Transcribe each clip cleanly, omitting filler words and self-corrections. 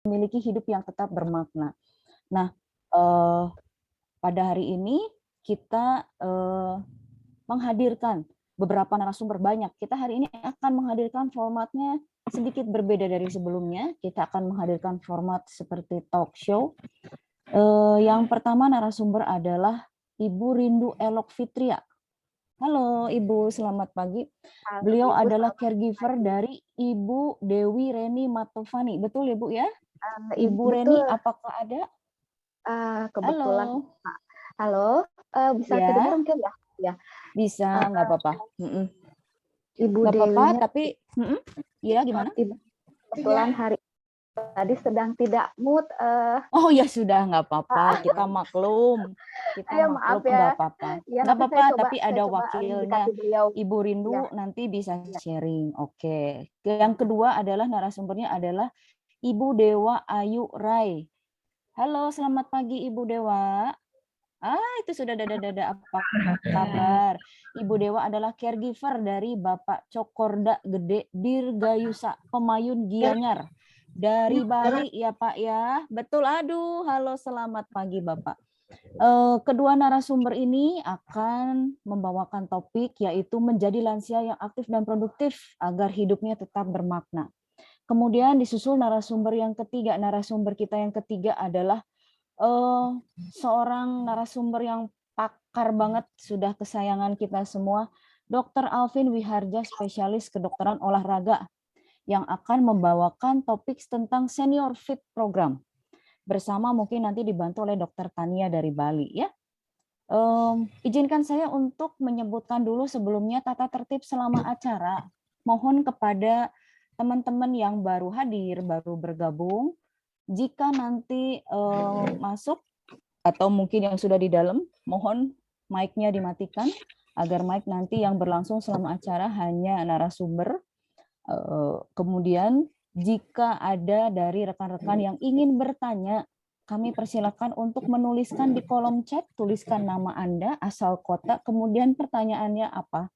memiliki hidup yang tetap bermakna. Nah, pada hari ini kita menghadirkan beberapa narasumber banyak. Kita hari ini akan menghadirkan formatnya sedikit berbeda dari sebelumnya. Kita akan menghadirkan format seperti talk show. Yang pertama narasumber adalah Ibu Rindu Elok Fitria. Halo Ibu, selamat pagi. Halo, Beliau Ibu, adalah selamat caregiver pagi. dari Ibu Dewi Reni Matovani. Betul ya Bu ya? Ibu Reni, Betul, apakah ada? kebetulan. Halo. Halo, bisa kedengar Ya, mungkin ya? Ya, bisa, nggak apa-apa. Ibu Nggak apa-apa, Dewinya, tapi ya gimana? Ibu kebetulan hari tadi sedang tidak mood. Oh ya sudah, nggak apa-apa. Kita maklum. Kita Ya maaf maklum, nggak ya. apa-apa. Ya Nggak nanti apa-apa, tapi saya ada coba wakilnya. mendekati beliau. Ibu Rindu Ya, nanti bisa ya. sharing. Oke. Yang kedua adalah narasumbernya adalah Ibu Dewa Ayu Rai. Halo, selamat pagi Ibu Dewa. Itu sudah dada apa kabar? Ibu Dewa adalah caregiver dari Bapak Cokorda Gede Dirgayusa Pemayun Gianyar dari Bali ya Pak ya. Betul, aduh, halo selamat pagi Bapak. Kedua narasumber ini akan membawakan topik yaitu menjadi lansia yang aktif dan produktif agar hidupnya tetap bermakna. Kemudian disusul narasumber yang ketiga. Narasumber kita yang ketiga adalah seorang narasumber yang pakar banget, sudah kesayangan kita semua, Dr. Alvin Wiharja, spesialis kedokteran olahraga, yang akan membawakan topik tentang Senior Fit Program. Bersama mungkin nanti dibantu oleh Dr. Tania dari Bali ya. Izinkan saya untuk menyebutkan dulu sebelumnya tata tertib selama acara. Mohon kepada teman-teman yang baru hadir, baru bergabung, jika nanti masuk atau mungkin yang sudah di dalam, mohon mic-nya dimatikan agar mic nanti yang berlangsung selama acara hanya narasumber. Kemudian jika ada dari rekan-rekan yang ingin bertanya, kami persilakan untuk menuliskan di kolom chat, tuliskan nama Anda, asal kota, kemudian pertanyaannya apa.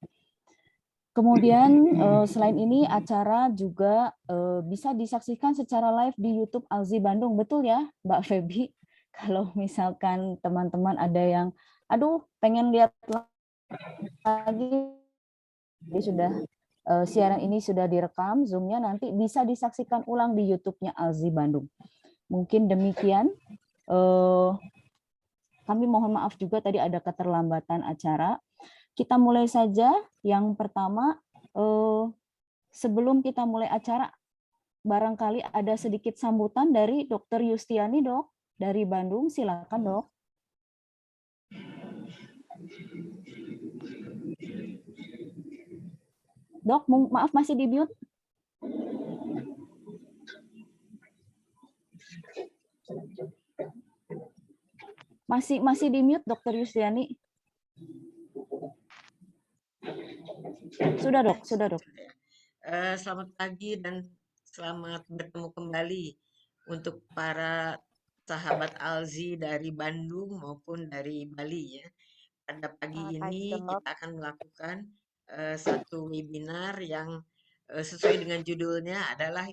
Kemudian selain ini acara juga bisa disaksikan secara live di YouTube Alzi Bandung, betul ya Mbak Feby? Kalau misalkan teman-teman ada yang, aduh pengen lihat lagi, jadi sudah siaran ini sudah direkam, Zoom-nya nanti bisa disaksikan ulang di YouTube-nya Alzi Bandung. Mungkin demikian. Kami mohon maaf juga tadi ada keterlambatan acara. Kita mulai saja. Yang pertama, sebelum kita mulai acara, barangkali ada sedikit sambutan dari Dr. Yustiani, Dok, dari Bandung. Silakan, Dok. Dok, maaf masih di mute. Masih di mute, Dr. Yustiani. Sudah, Dok. Sudah, Dok. Selamat pagi dan selamat bertemu kembali untuk para sahabat Alzi dari Bandung maupun dari Bali ya. Pada pagi ini kita akan melakukan satu webinar yang sesuai dengan judulnya adalah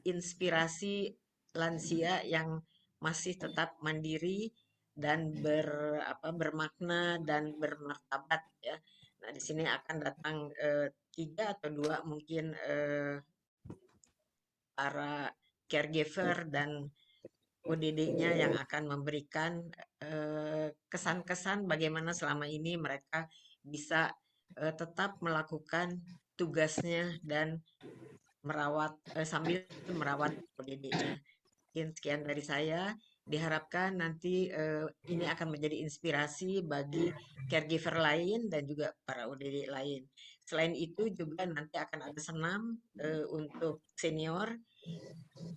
inspirasi lansia yang masih tetap mandiri dan bermakna dan bermartabat ya. Nah, di sini akan datang 3 atau 2 mungkin para caregiver dan ODD-nya yang akan memberikan kesan-kesan bagaimana selama ini mereka bisa tetap melakukan tugasnya dan sambil merawat ODD-nya. Sekian dari saya. Diharapkan nanti ini akan menjadi inspirasi bagi caregiver lain dan juga para ODD lain. Selain itu juga nanti akan ada senam untuk senior,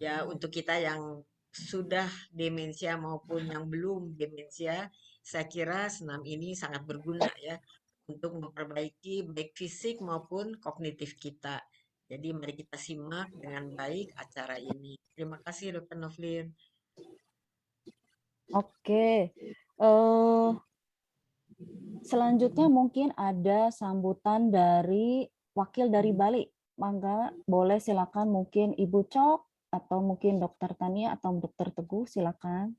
ya untuk kita yang sudah demensia maupun yang belum demensia. Saya kira senam ini sangat berguna ya untuk memperbaiki baik fisik maupun kognitif kita. Jadi mari kita simak dengan baik acara ini. Terima kasih Dr. Novlin. Oke. Selanjutnya mungkin ada sambutan dari wakil dari Bali. Mangga boleh silakan mungkin Ibu Cok atau mungkin Dokter Tania atau Dokter Teguh, silakan.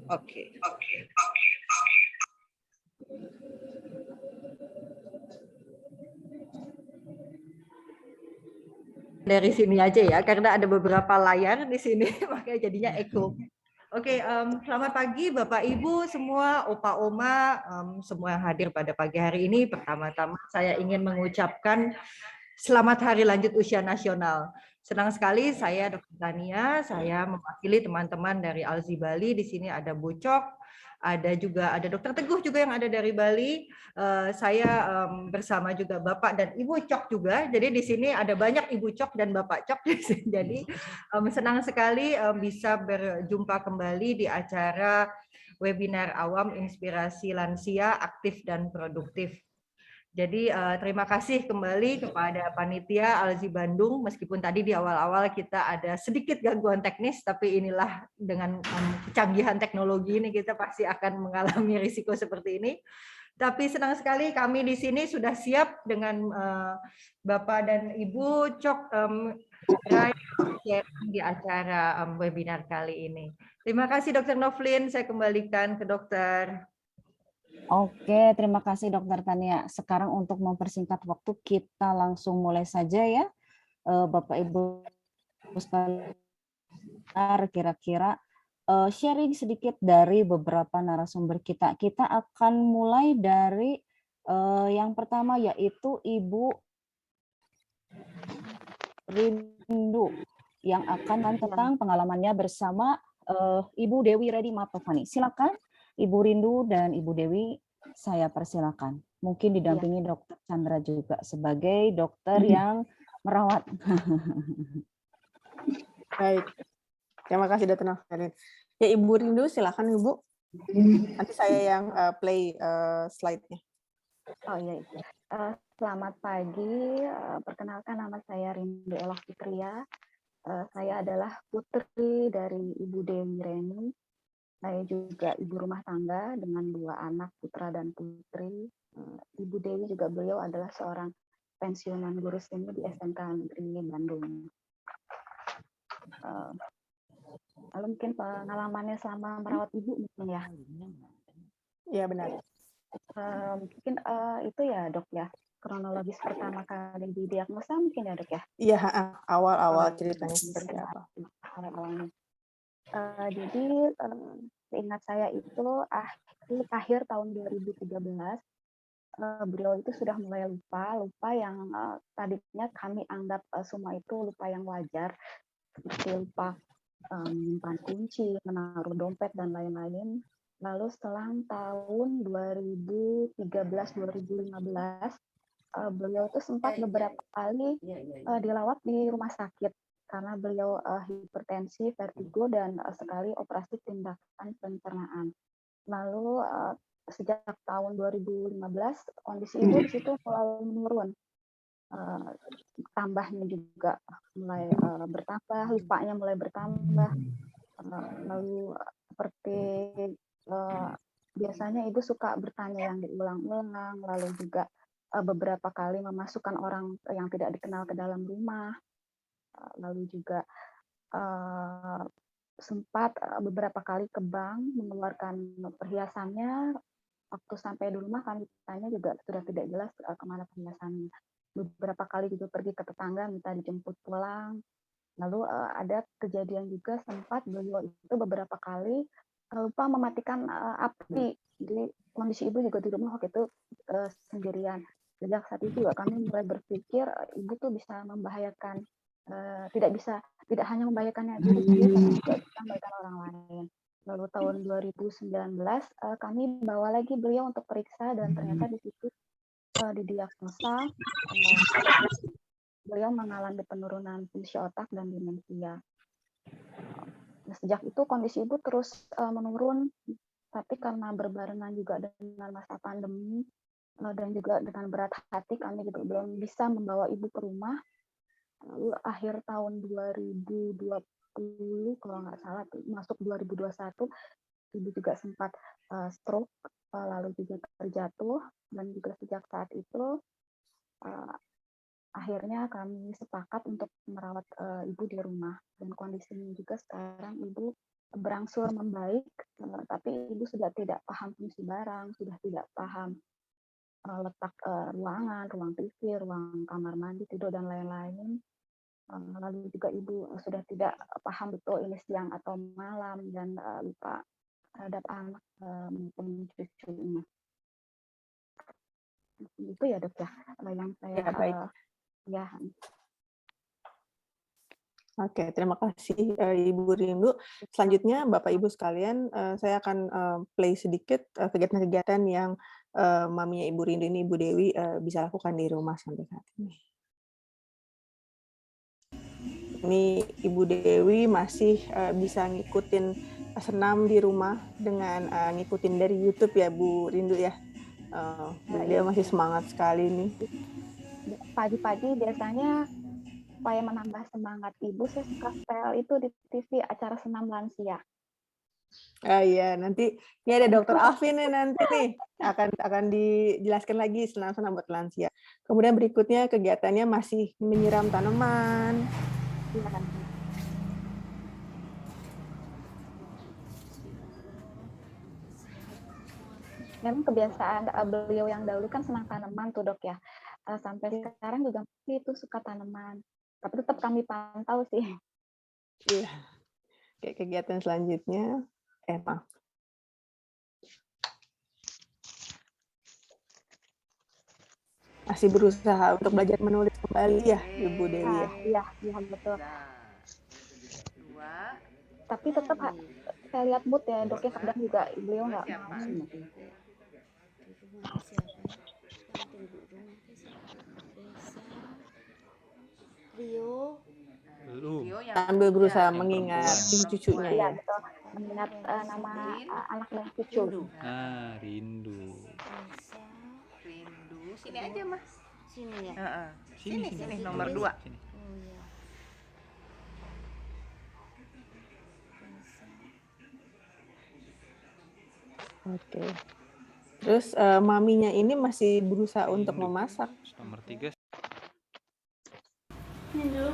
Oke. Dari sini aja ya, karena ada beberapa layar di sini, makanya jadinya echo. Oke, selamat pagi Bapak Ibu semua, Opa Oma, semua yang hadir pada pagi hari ini. Pertama-tama saya ingin mengucapkan selamat Hari Lanjut Usia Nasional. Senang sekali saya Dr. Tania, saya mewakili teman-teman dari Alzi Bali. Di sini ada Bu Cok, ada Dokter Teguh juga yang ada dari Bali. Saya bersama juga Bapak dan Ibu Cok juga. Jadi di sini ada banyak Ibu Cok dan Bapak Cok. Jadi senang sekali bisa berjumpa kembali di acara webinar awam inspirasi lansia aktif dan produktif. Jadi terima kasih kembali kepada panitia Alzi Bandung, meskipun tadi di awal-awal kita ada sedikit gangguan teknis, tapi inilah dengan kecanggihan teknologi ini kita pasti akan mengalami risiko seperti ini. Tapi senang sekali kami di sini sudah siap dengan Bapak dan Ibu Cok di acara webinar kali ini. Terima kasih Dr. Novlin, saya kembalikan ke dokter. Oke, terima kasih Dokter Tania. Sekarang untuk mempersingkat waktu, kita langsung mulai saja ya. Bapak Ibu sekalian, kira-kira sharing sedikit dari beberapa narasumber kita. Kita akan mulai dari yang pertama, yaitu Ibu Rindu, yang akan tentang pengalamannya bersama Ibu Dewi Redi Matovani. Silakan Ibu Rindu dan Ibu Dewi, saya persilakan. Mungkin didampingi Dokter Chandra juga sebagai dokter yang merawat. Baik, terima kasih Dokter Novlin. Ya Ibu Rindu, silakan Ibu. Nanti saya yang play slide-nya. Oh iya. Selamat pagi. Perkenalkan nama saya Rindu Elah Fitria. Saya adalah putri dari Ibu Dewi Reni. Saya juga ibu rumah tangga dengan 2 anak, putra dan putri. Ibu Dewi juga beliau adalah seorang pensiunan guru seni di SMK Negeri Bandung. Lalu mungkin pengalamannya selama merawat ibu mungkin ya. Iya benar. Mungkin itu ya Dok ya, kronologis pertama kali didiagnosa mungkin ya Dok ya. Iya, awal-awal ceritanya seperti apa? Awal-awalnya. Jadi seingat saya itu akhir tahun 2013 beliau itu sudah mulai lupa yang tadinya kami anggap semua itu lupa yang wajar, seperti lupa menyimpan kunci, menaruh dompet dan lain-lain. Lalu setelah tahun 2013-2015 beliau itu sempat beberapa kali dirawat di rumah sakit karena beliau hipertensi, vertigo, dan sekali operasi tindakan pencernaan. Lalu sejak tahun 2015 kondisi ibu di situ mulai menurun. Tambahnya juga mulai bertambah, lupanya mulai bertambah. Lalu seperti biasanya ibu suka bertanya yang diulang-ulang, lalu juga beberapa kali memasukkan orang yang tidak dikenal ke dalam rumah. Lalu juga sempat beberapa kali ke bank mengeluarkan perhiasannya. Waktu sampai di rumah kami tanya juga sudah tidak jelas kemana perhiasannya. Beberapa kali juga pergi ke tetangga minta dijemput pulang. Lalu ada kejadian juga sempat beliau itu beberapa kali lupa mematikan api. Jadi kondisi ibu juga di rumah waktu itu sendirian. Sejak saat itu juga kami mulai berpikir ibu tuh bisa membahayakan, tidak hanya membahayakannya diri sendiri, tapi juga bisa membahayakan orang lain. Lalu tahun 2019 kami bawa lagi beliau untuk periksa dan ternyata di situ didiagnosa beliau mengalami penurunan fungsi otak dan demensia. Sejak itu kondisi ibu terus menurun, tapi karena berbarengan juga dengan masa pandemi dan juga dengan berat hati kami juga belum bisa membawa ibu ke rumah. Lalu akhir tahun 2020 kalau nggak salah masuk 2021 ibu juga sempat stroke, lalu juga terjatuh, dan juga sejak saat itu akhirnya kami sepakat untuk merawat ibu di rumah, dan kondisinya juga sekarang ibu berangsur membaik, tapi ibu sudah tidak paham fungsi barang, sudah tidak paham letak ruangan, ruang TV, ruang kamar mandi, tidur, dan lain-lain. Lalu juga ibu sudah tidak paham betul ini siang atau malam, dan lupa terhadap anak maupun cucunya. Itu ya dok ya, yang saya Ya, baik. ya. Oke, terima kasih Ibu Rindu. Selanjutnya Bapak Ibu sekalian, saya akan play sedikit kegiatan-kegiatan yang maminya Ibu Rindu ini, Ibu Dewi, bisa lakukan di rumah sampai saat ini. Ini Ibu Dewi masih bisa ngikutin senam di rumah dengan ngikutin dari YouTube ya Bu Rindu ya. Dia masih semangat sekali nih. Pagi-pagi biasanya supaya menambah semangat ibu, saya suka setel itu di TV acara senam lansia. Ah iya, nanti ini ada Dokter Alvin nih nanti nih akan dijelaskan lagi senam-senam buat lansia. Kemudian berikutnya kegiatannya masih menyiram tanaman. Memang kebiasaan beliau yang dahulu kan senang tanaman tuh dok ya. Sampai sekarang juga masih itu suka tanaman. Tapi tetap kami pantau sih. Iya. Oke, kegiatan selanjutnya. Maaf. Masih berusaha untuk belajar menulis kembali ya, Ibu Dewi ya. Iya betul. Tapi tetap saya lihat mood ya dok ya, kadang juga beliau nggak mau. Sambil berusaha mengingat cucu-cucunya ya. Betul. Mengingat nama anak dan cucu. Rindu. Sini aja mas. Sini ya. Sini nomor 2. Sini. Oke. Terus maminya ini masih berusaha untuk memasak. Nomor 3. Iya.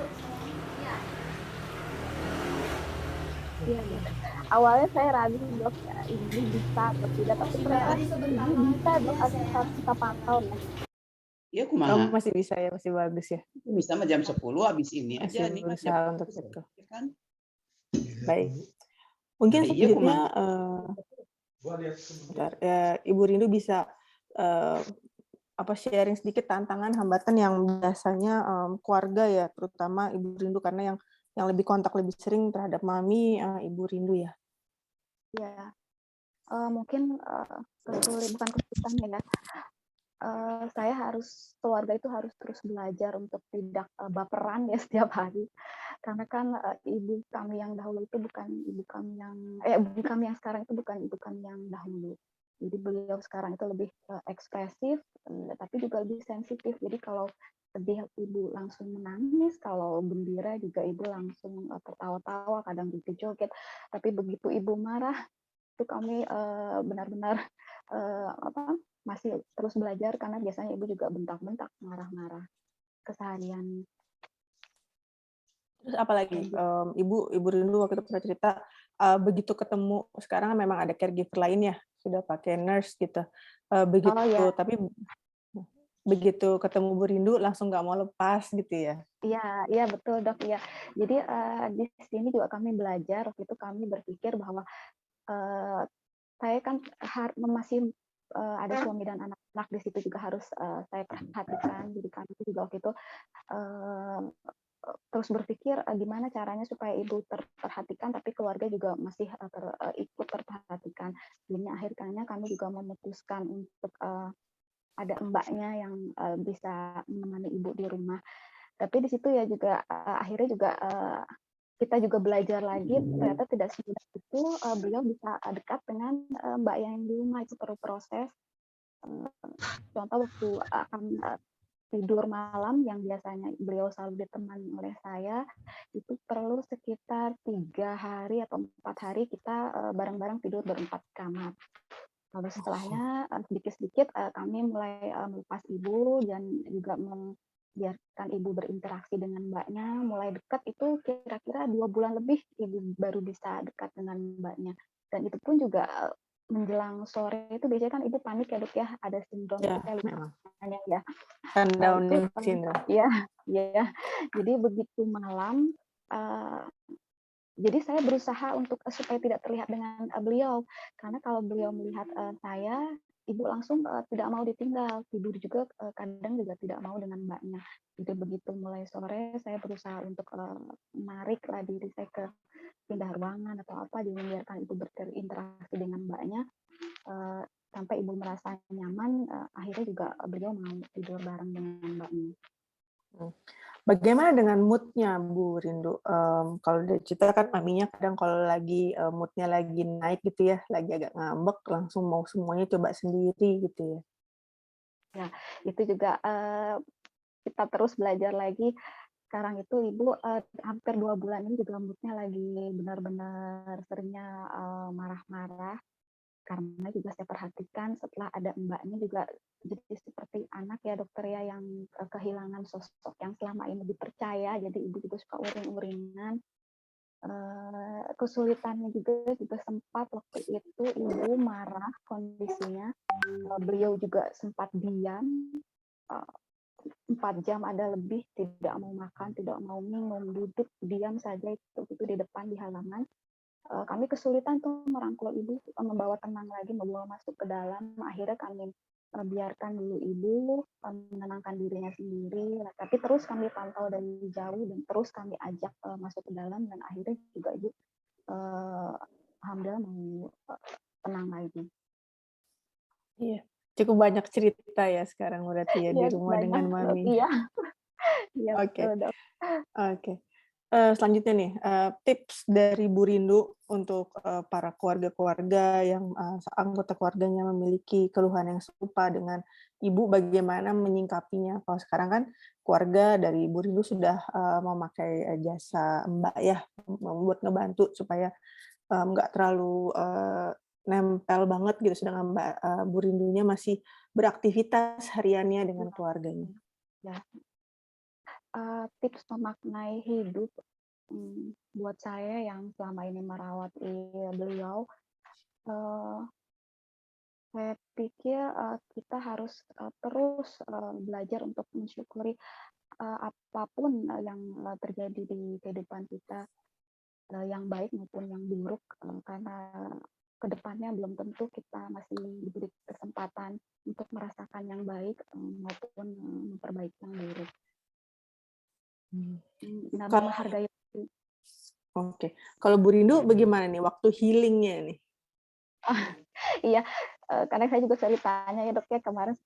Awalnya saya ragu dok, ini bisa atau tidak, tapi ternyata ini bisa dok, harus kita pantau ya. Iya, kumaha. Masih bisa ya, masih bagus ya. Bisa mah jam 10 habis ini masih aja nih kan. Berusaha untuk itu. Kan? Baik. Mungkin Iya, selanjutnya Ibu Rindu bisa sharing sedikit tantangan hambatan yang biasanya keluarga ya, terutama Ibu Rindu karena yang lebih kontak lebih sering terhadap mami Ibu Rindu ya. Ya, mungkin bukan kesulitan ya. Saya keluarga itu harus terus belajar untuk tidak baperan ya setiap hari, karena kan ibu kami yang dahulu itu bukan ibu kami yang sekarang itu bukan ibu kami yang dahulu. Jadi beliau sekarang itu lebih ekspresif, tapi juga lebih sensitif. Jadi kalau sedih ibu langsung menangis, kalau gembira juga ibu langsung tertawa-tawa, kadang juga joget. Tapi begitu ibu marah, itu kami benar-benar masih terus belajar, karena biasanya ibu juga bentak-bentak, marah-marah keseharian. Terus apalagi Ibu Rindu waktu itu pernah cerita begitu ketemu sekarang memang ada caregiver lain ya, sudah pakai nurse gitu. Tapi begitu ketemu Bu Rindu langsung nggak mau lepas gitu ya. Iya betul dok ya. Jadi di sini juga kami belajar, waktu itu kami berpikir bahwa saya kan masih ada suami dan anak-anak di situ juga harus saya perhatikan. Jadi kami juga waktu itu terus berpikir gimana caranya supaya ibu terperhatikan, tapi keluarga juga masih ikut terperhatikan. Jadi akhirnya kami juga memutuskan untuk ada mbaknya yang bisa menemani ibu di rumah. Tapi di situ ya juga akhirnya juga kita juga belajar lagi, ternyata tidak semudah itu beliau bisa dekat dengan mbak yang di rumah, itu perlu proses. Contoh waktu akan tidur malam yang biasanya beliau selalu ditemani oleh saya, itu perlu sekitar 3 hari atau 4 hari kita bareng-bareng tidur berempat kamar. Lalu setelahnya sedikit-sedikit kami mulai melepas ibu dan juga membiarkan ibu berinteraksi dengan mbaknya. Mulai dekat itu kira-kira 2 bulan lebih ibu baru bisa dekat dengan mbaknya. Dan itu pun juga menjelang sore itu biasanya kan ibu panik ya dok ya, ada sindrom Ya, saya lupa memang. namanya ya. Itu Sundowning syndrome. ya ya. Jadi begitu malam jadi saya berusaha untuk supaya tidak terlihat dengan beliau, karena kalau beliau melihat saya, ibu langsung tidak mau ditinggal, tidur juga kadang juga tidak mau dengan mbaknya. Jadi begitu mulai sore saya berusaha untuk menariklah diri saya ke pindah ruangan atau apa, jadi membiarkan ibu berinteraksi dengan mbaknya sampai ibu merasa nyaman, akhirnya juga beliau mau tidur bareng dengan mbaknya. Bagaimana dengan mood-nya Bu Rindu? Kalau dari cerita kan maminya kadang kalau lagi mood-nya lagi naik gitu ya, lagi agak ngambek, langsung mau semuanya coba sendiri gitu ya. Ya, itu juga kita terus belajar lagi. Sekarang itu ibu hampir 2 bulan ini juga mood-nya lagi benar-benar seringnya marah-marah. Karena juga saya perhatikan setelah ada mbaknya juga jadi seperti anak ya dokter ya, yang kehilangan sosok yang selama ini dipercaya, jadi ibu juga suka uring-uringan. Kesulitannya juga sempat waktu itu ibu marah kondisinya, beliau juga sempat diam 4 jam ada lebih, tidak mau makan, tidak mau minum, duduk diam saja itu di depan di halaman. Kami kesulitan tuh merangkul ibu, membawa tenang lagi, membawa masuk ke dalam. Akhirnya kami biarkan dulu ibu menenangkan dirinya sendiri, tapi terus kami pantau dari jauh dan terus kami ajak masuk ke dalam, dan akhirnya juga ibu alhamdulillah mau tenang lagi. Iya, cukup banyak cerita ya sekarang berarti ya di Iya rumah banyak dengan dok, mami. iya iya Oke, betul dok. oke. Selanjutnya nih, tips dari Bu Rindu untuk para keluarga-keluarga yang anggota keluarganya memiliki keluhan yang serupa dengan Ibu, bagaimana menyingkapinya? Kalau sekarang kan keluarga dari Bu Rindu sudah memakai jasa Mbak ya, membuat ngebantu supaya nggak terlalu nempel banget gitu, sedangkan Bu Rindunya masih beraktivitas hariannya dengan keluarganya. Ya. Tips memaknai hidup buat saya yang selama ini merawat beliau, saya pikir kita harus terus belajar untuk mensyukuri apapun yang terjadi di kehidupan kita, yang baik maupun yang buruk, karena kedepannya belum tentu kita masih diberi kesempatan untuk merasakan yang baik maupun memperbaiki yang buruk. Benar-benar Kalau menghargai. Oke, kalau Bu Rindu bagaimana nih waktu healing-nya nih? Iya, karena saya juga sering tanya ya dok ya, kemarin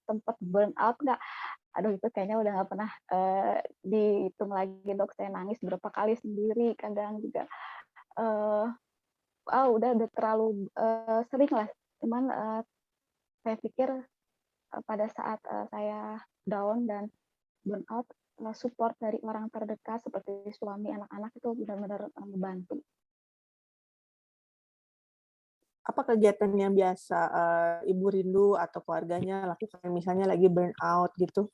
sempat burn out nggak? Aduh itu kayaknya udah nggak pernah dihitung lagi dok, saya nangis berapa kali sendiri, kadang juga udah terlalu sering lah. Cuman saya pikir pada saat saya down dan burn out, support dari orang terdekat seperti suami, anak-anak itu benar-benar membantu. Apa kegiatan yang biasa Ibu Rindu atau keluarganya lakukan misalnya lagi burn out gitu?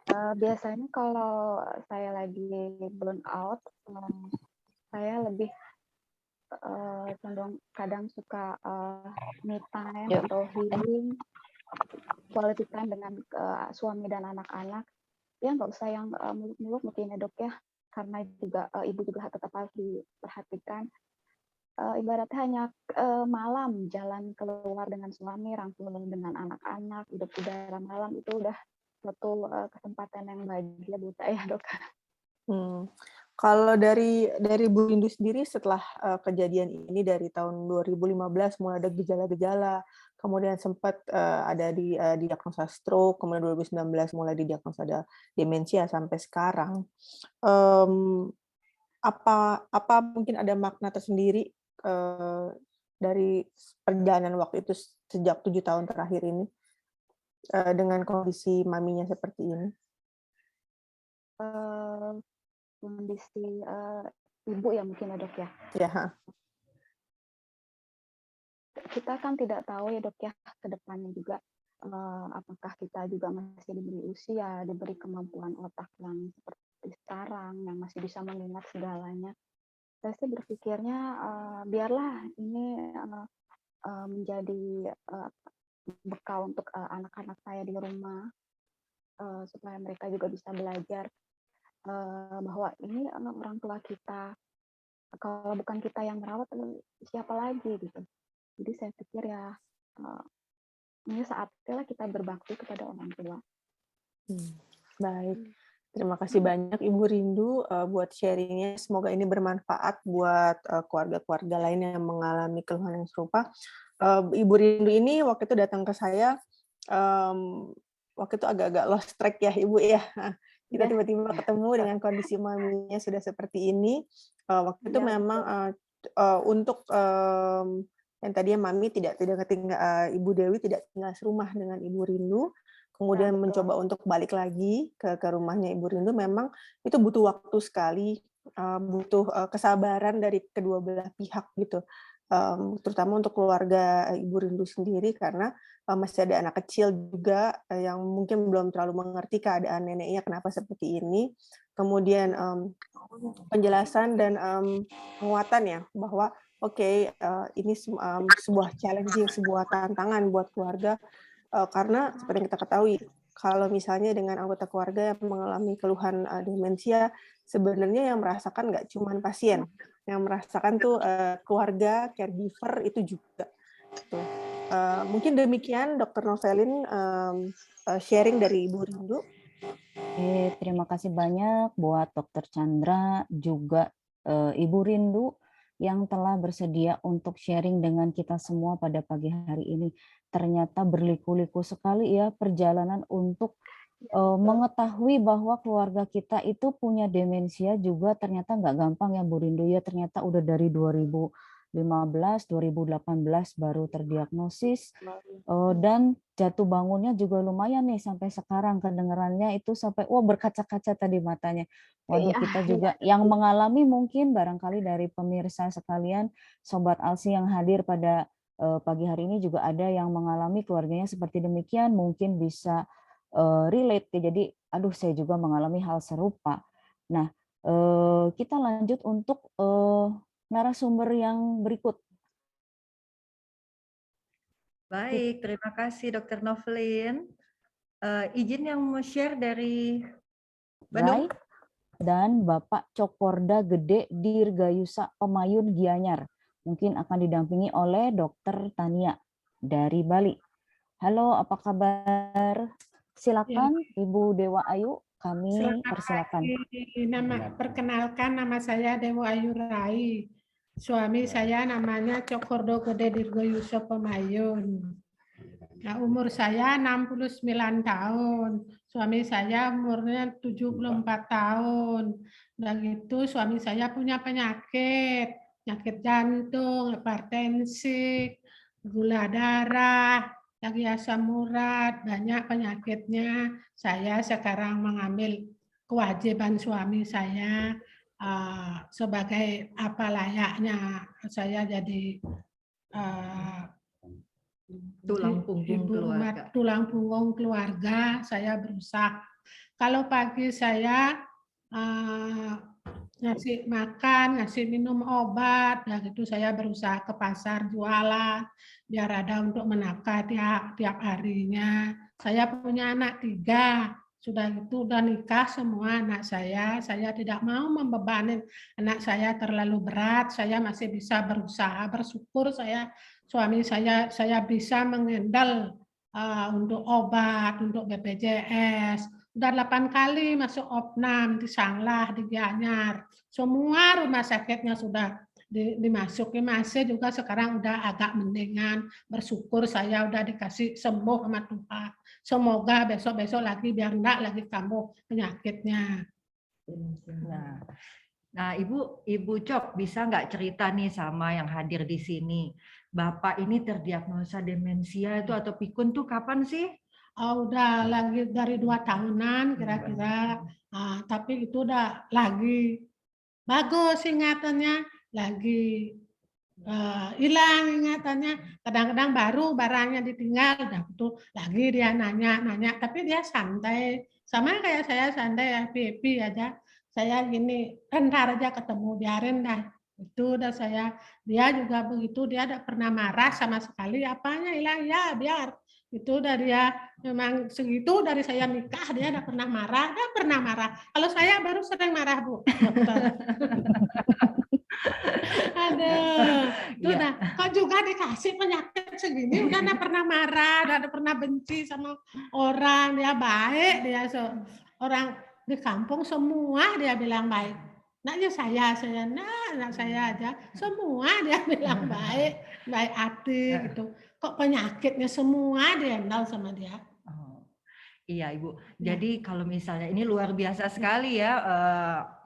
Biasanya kalau saya lagi burn out, saya lebih cenderung kadang suka me time atau healing, quality time dengan suami dan anak-anak. Ya nggak usah yang muluk-muluk mungkin ya dok ya, karena juga ibu juga tetap harus diperhatikan. Ibaratnya hanya malam jalan keluar dengan suami, rangkul dengan anak-anak, hidup udara malam itu udah suatu kesempatan yang bahagia buat saya dok. Kalau dari Bu Rindu sendiri setelah kejadian ini dari tahun 2015 mulai ada gejala-gejala, kemudian sempat ada didiagnosa stroke, kemudian 2019 mulai didiagnosa ada demensia sampai sekarang. Apa mungkin ada makna tersendiri dari perjalanan waktu itu sejak 7 tahun terakhir ini? dengan kondisi maminya seperti ini? Kondisi ibu ya mungkin ya dok ya. Ya. Kita kan tidak tahu ya dok ya ke depannya juga apakah kita juga masih diberi usia, diberi kemampuan otak yang seperti sekarang, yang masih bisa mengingat segalanya. Saya sih berpikirnya biarlah ini menjadi bekal untuk anak-anak saya di rumah, supaya mereka juga bisa belajar bahwa ini orang tua kita. Kalau bukan kita yang merawat, siapa lagi gitu. Jadi saya pikir ya ini saatnya kita berbakti kepada orang tua. Baik, terima kasih banyak Ibu Rindu buat sharingnya. Semoga ini bermanfaat buat keluarga-keluarga lain yang mengalami keluhan yang serupa. Ibu Rindu ini waktu itu datang ke saya, waktu itu agak-agak lost track ya Ibu ya. Kita tiba-tiba ketemu dengan kondisi maminya sudah seperti ini. Waktu itu memang untuk yang tadinya Mami tidak ketinggal, Ibu Dewi tidak tinggal serumah dengan Ibu Rindu, kemudian mencoba untuk balik lagi ke rumahnya Ibu Rindu, memang itu butuh waktu sekali, butuh kesabaran dari kedua belah pihak gitu, terutama untuk keluarga Ibu Rindu sendiri karena masih ada anak kecil juga yang mungkin belum terlalu mengerti keadaan neneknya kenapa seperti ini. Kemudian penjelasan dan penguatan ya bahwa ini sebuah challenging, sebuah tantangan buat keluarga, karena seperti yang kita ketahui, kalau misalnya dengan anggota keluarga yang mengalami keluhan demensia, sebenarnya yang merasakan nggak cuma pasien, yang merasakan tuh keluarga, caregiver itu juga. Tuh. Mungkin demikian Dr. Novelin sharing dari Ibu Rindu. Terima kasih banyak buat Dr. Chandra, juga Ibu Rindu yang telah bersedia untuk sharing dengan kita semua pada pagi hari ini. Ternyata berliku-liku sekali ya perjalanan untuk mengetahui bahwa keluarga kita itu punya demensia juga ternyata nggak gampang ya Bu Rindu ya. Ternyata udah dari 2015, 2018 baru terdiagnosis, dan jatuh bangunnya juga lumayan nih sampai sekarang, kedengarannya itu sampai berkaca-kaca tadi matanya. Waduh, kita juga yang mengalami mungkin barangkali dari pemirsa sekalian, Sobat Alsi yang hadir pada pagi hari ini juga ada yang mengalami keluarganya seperti demikian, mungkin bisa relate ya. Jadi aduh saya juga mengalami hal serupa. Nah, kita lanjut untuk narasumber yang berikut. Baik, terima kasih Dr. Novelin. Izin yang mau share dari Bandung. Dan Bapak Cokorda Gede Dirgayusa Pemayun Gianyar. Mungkin akan didampingi oleh Dr. Tania dari Bali. Halo, apa kabar? Silakan Ibu Dewa Ayu, kami persilakan. Perkenalkan, nama saya Dewa Ayu Rai. Suami saya namanya Cokordo Gede Dirgayusa Pemayun. Nah, umur saya 69 tahun. Suami saya umurnya 74 tahun. Dan itu suami saya punya penyakit jantung, hipertensi, gula darah, lagi asam urat, banyak penyakitnya. Saya sekarang mengambil kewajiban suami saya sebagai apa layaknya saya jadi tulang punggung keluarga. Tulang punggung keluarga. Saya berusaha. Kalau pagi saya ngasih makan, ngasih minum obat, dan itu saya berusaha ke pasar jualan biar ada untuk menafkah tiap harinya. Saya punya anak 3. Sudah itu udah nikah semua anak saya tidak mau membebani anak saya terlalu berat, saya masih bisa berusaha, bersyukur suami saya bisa mengendal untuk obat, untuk BPJS, udah 8 kali masuk opnam di Sanglah, di Gianyar, semua rumah sakitnya sudah dimasuki, masih juga sekarang udah agak mendingan, bersyukur saya udah dikasih sembuh sama Tuhan. Semoga besok-besok lagi biar enggak lagi kambuh penyakitnya. Nah, Ibu Cok bisa nggak cerita nih sama yang hadir di sini, Bapak ini terdiagnosa demensia itu atau pikun tuh kapan sih? udah lagi dari 2 tahunan kira-kira. Tapi itu udah lagi bagus ingatannya, lagi hilang ingatannya. Kadang-kadang baru barangnya ditinggal, udah betul lagi dia nanya, tapi dia santai. Sama kayak saya santai, happy aja. Saya gini, ntar aja ketemu, biarin dah. Itu udah dia juga begitu, dia tidak pernah marah sama sekali. Apanya hilang, ya biar. Itu dari dia memang segitu dari saya nikah, dia tidak pernah marah, Kalau saya baru sering marah, Bu, dokter. Aduh, itu udah kok juga dikasih penyakit segini udah nggak pernah marah, udah pernah benci sama orang, dia baik, orang di kampung semua dia bilang baik. Naknya saya nak saya aja semua dia bilang baik hati gitu. Kok penyakitnya semua dihandle sama dia. Iya Ibu, jadi kalau misalnya ini luar biasa sekali ya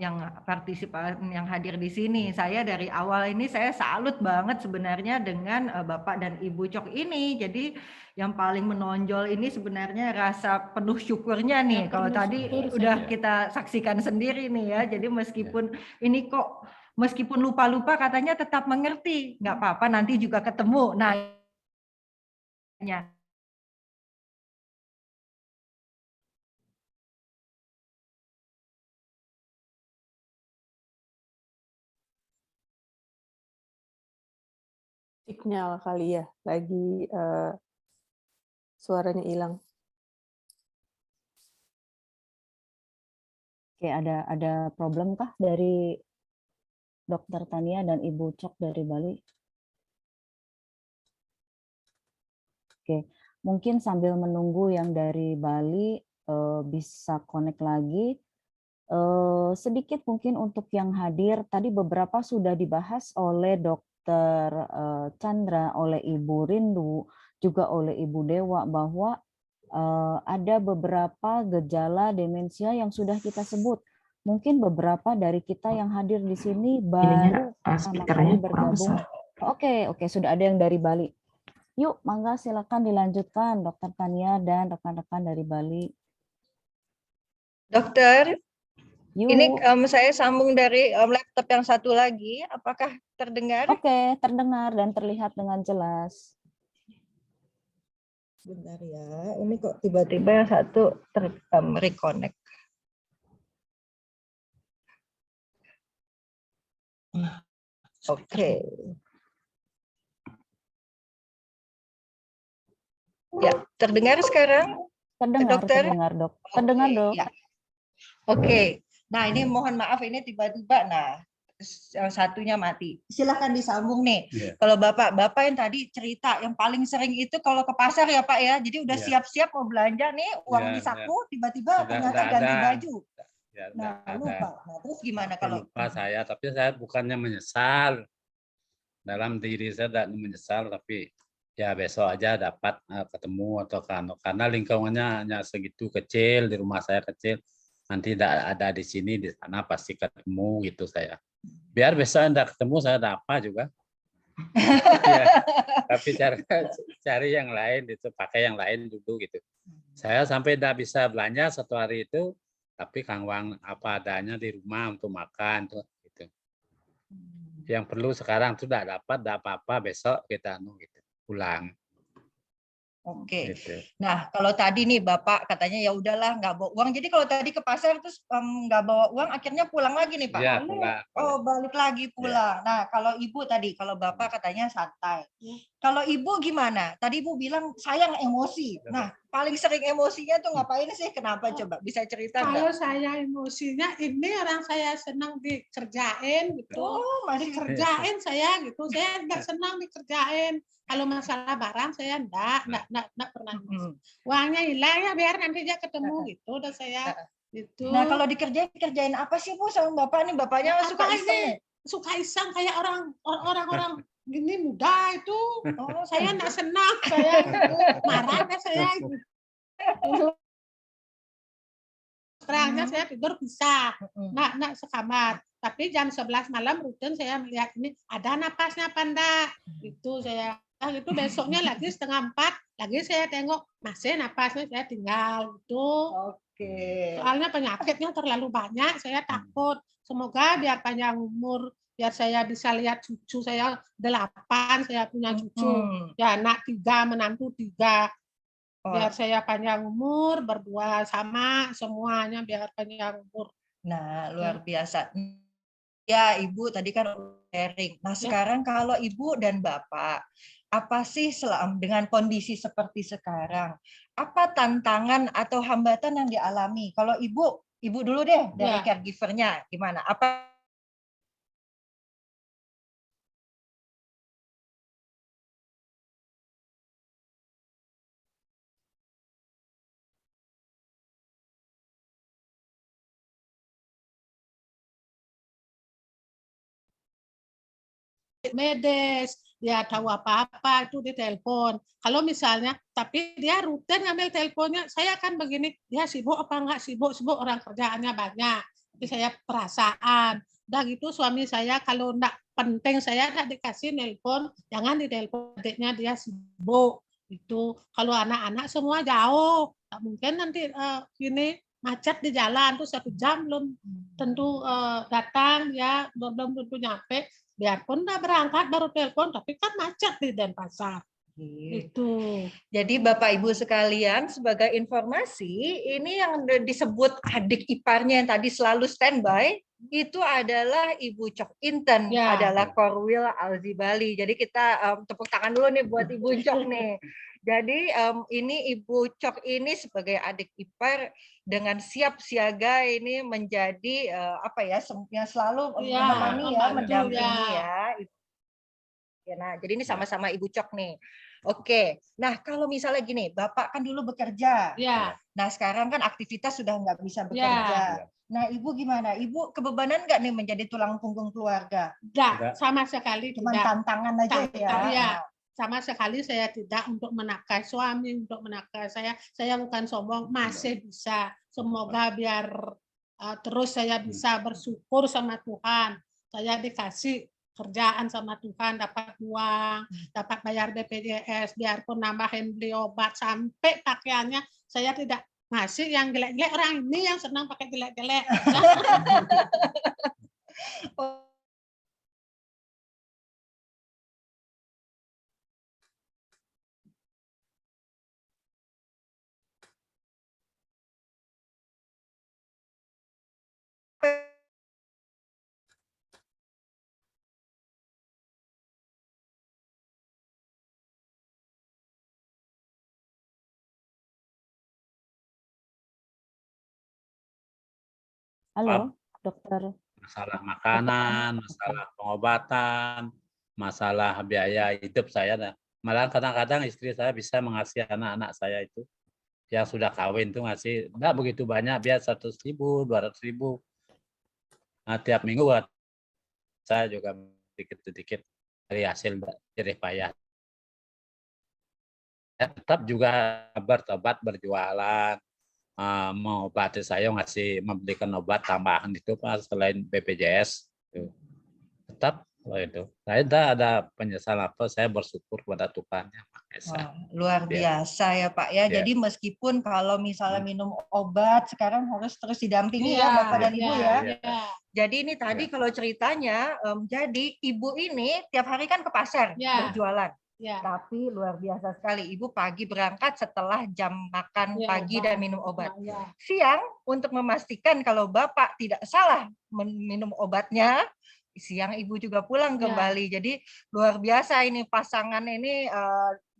yang partisipan yang hadir di sini. Saya dari awal ini saya salut banget sebenarnya dengan Bapak dan Ibu Cok ini. Jadi yang paling menonjol ini sebenarnya rasa penuh syukurnya nih. Kalau tadi udah kita saksikan sendiri nih ya. Jadi meskipun ini kok meskipun lupa-lupa katanya tetap mengerti. Nggak apa-apa nanti juga ketemu. Nah, signal kali ya, lagi suaranya hilang. Oke, ada problem kah dari Dokter Tania dan Ibu Cok dari Bali? Oke, mungkin sambil menunggu yang dari Bali bisa connect lagi. Sedikit mungkin untuk yang hadir, tadi beberapa sudah dibahas oleh Dokter Chandra, oleh Ibu Rindu, juga oleh Ibu Dewa, bahwa ada beberapa gejala demensia yang sudah kita sebut. Mungkin beberapa dari kita yang hadir di sini baru pertama kali bergabung. Oke, sudah ada yang dari Bali. Yuk, mangga silakan dilanjutkan Dokter Tania dan rekan-rekan dari Bali. Dokter, Yuk. ini saya sambung dari laptop yang satu lagi. Apakah terdengar? Oke, terdengar dan terlihat dengan jelas. Bentar ya, ini kok tiba-tiba yang satu reconnect. Oke. Ya, terdengar sekarang? Terdengar, Dokter? terdengar, Dok. Terdengar, Dok. Ya. Oke. Nah, ini mohon maaf ini tiba-tiba yang satunya mati. Silahkan disambung nih. Yeah. Kalau Bapak yang tadi cerita yang paling sering itu kalau ke pasar ya Pak ya. Jadi udah siap-siap mau belanja nih, uang di saku, tiba-tiba ternyata ganti baju. Ya, lupa. Nah, terus gimana kalau lupa saya, tapi saya bukannya menyesal. Dalam diri saya tidak menyesal, tapi ya besok aja dapat ketemu atau karena lingkungannya hanya segitu kecil, di rumah saya kecil, nanti tidak ada di sini, di sana pasti ketemu gitu saya. Biar besok Anda ketemu saya ada apa juga. Ya, tapi cari yang lain itu, pakai yang lain dulu gitu. Saya sampai tidak bisa belanja satu hari itu, tapi Kang Wang apa adanya di rumah untuk makan tuh gitu. Yang perlu sekarang sudah dapat, tidak apa-apa besok kita gitu pulang. Oke. Gitu. Nah, kalau tadi nih Bapak katanya ya udahlah nggak bawa uang. Jadi kalau tadi ke pasar terus nggak bawa uang, akhirnya pulang lagi nih Pak. Ya, pulang. Oh, balik lagi pulang. Ya. Nah, kalau Ibu tadi, kalau Bapak katanya santai. Kalau Ibu gimana? Tadi Ibu bilang sayang emosi. Nah, paling sering emosinya tuh ngapain sih? Kenapa coba? Bisa cerita nggak? Kalau saya emosinya ini orang saya senang dikerjain gitu. Oh, masih dikerjain saya gitu. Saya nggak senang dikerjain. Kalau masalah barang saya enggak pernah. Uangnya hilang ya biar nanti dia ketemu gitu. Udah saya gitu. Nah, kalau dikerjain apa sih Bu sama Bapak nih? Bapaknya suka iseng. Suka iseng kayak orang-orang gini muda itu. Oh, saya enggak senang saya gitu. Marahnya saya gitu. Terangnya saya tidur bisa. Nah, sekamar. Tapi jam 11 malam rutin saya melihat ini ada napasnya apa enggak. Itu saya Nah, itu besoknya lagi 3:30 lagi saya tengok masih napasnya, saya tinggal gitu. Oke. Soalnya penyakitnya terlalu banyak, saya takut. Semoga biar panjang umur, biar saya bisa lihat cucu saya 8, saya punya cucu. Ya anak 3, menantu 3. Biar saya panjang umur, berdua sama semuanya biar panjang umur. Nah, luar biasa. Ya, Ibu tadi kan sharing. Nah, sekarang kalau Ibu dan Bapak, apa sih dengan kondisi seperti sekarang, apa tantangan atau hambatan yang dialami? Kalau Ibu dulu deh dari caregiver-nya, gimana? Apa medis, dia tahu apa-apa itu di telepon. Kalau misalnya, tapi dia rutin ngambil teleponnya, saya kan begini, dia sibuk apa enggak sibuk, orang kerjaannya banyak. Tapi saya perasaan. Udah gitu suami saya kalau enggak penting saya enggak dikasih nelpon, jangan di telepon adiknya dia sibuk. Itu kalau anak-anak semua jauh, tak mungkin nanti gini macet di jalan tuh 1 jam belum tentu datang ya, belum tentu nyampe. Biarpun udah berangkat baru telepon, tapi kan macet di Denpasar. Itu. Jadi Bapak Ibu sekalian, sebagai informasi, ini yang disebut adik iparnya yang tadi selalu standby, itu adalah Ibu Cok Inten, adalah Korwil Alzibali. Jadi kita tepuk tangan dulu nih buat Ibu Cok nih. Jadi ini Ibu Cok ini sebagai adik ipar dengan siap siaga ini menjadi yang selalu menemani mendampingi Nah, jadi ini sama-sama Ibu Cok nih. Oke, nah kalau misalnya gini, Bapak kan dulu bekerja. Nah sekarang kan aktivitas sudah nggak bisa bekerja. Nah Ibu gimana? Ibu kebebanan nggak nih menjadi tulang punggung keluarga? Tidak, sama sekali Cuma tidak. tantangan aja ya. Iya. Sama sekali saya tidak untuk menafkahi suami, untuk menafkahi saya. Saya bukan sombong, masih bisa. Semoga biar terus saya bisa bersyukur sama Tuhan. Saya dikasih kerjaan sama Tuhan, dapat uang, dapat bayar BPJS, biarpun nambahin beli obat, sampai pakaiannya saya tidak ngasih yang jelek-jelek. Orang ini yang senang pakai jelek-jelek. Halo, dokter. Masalah makanan, masalah pengobatan, masalah biaya hidup saya. Malah kadang-kadang istri saya bisa mengasihi anak-anak saya itu yang sudah kawin tuh ngasih enggak begitu banyak, biar 100.000, 200.000. Nah, tiap minggu saya juga sedikit-sedikit dari hasil jerih payah. Tetap juga bertobat, berjualan, mengobati saya, membelikan obat tambahan itu Pak, selain BPJS. Tetap itu. Saya tidak ada penyesalan apa, saya bersyukur kepada Tuhan. Luar biasa ya Pak ya. Jadi meskipun kalau misalnya minum obat sekarang harus terus didampingi ya Bapak dan Ibu ya. Jadi ini tadi kalau ceritanya, jadi Ibu ini tiap hari kan ke pasar berjualan. Tapi luar biasa sekali, Ibu pagi berangkat setelah jam makan pagi dan minum obat. Siang untuk memastikan kalau Bapak tidak salah minum obatnya, siang Ibu juga pulang kembali. Jadi luar biasa ini pasangan ini,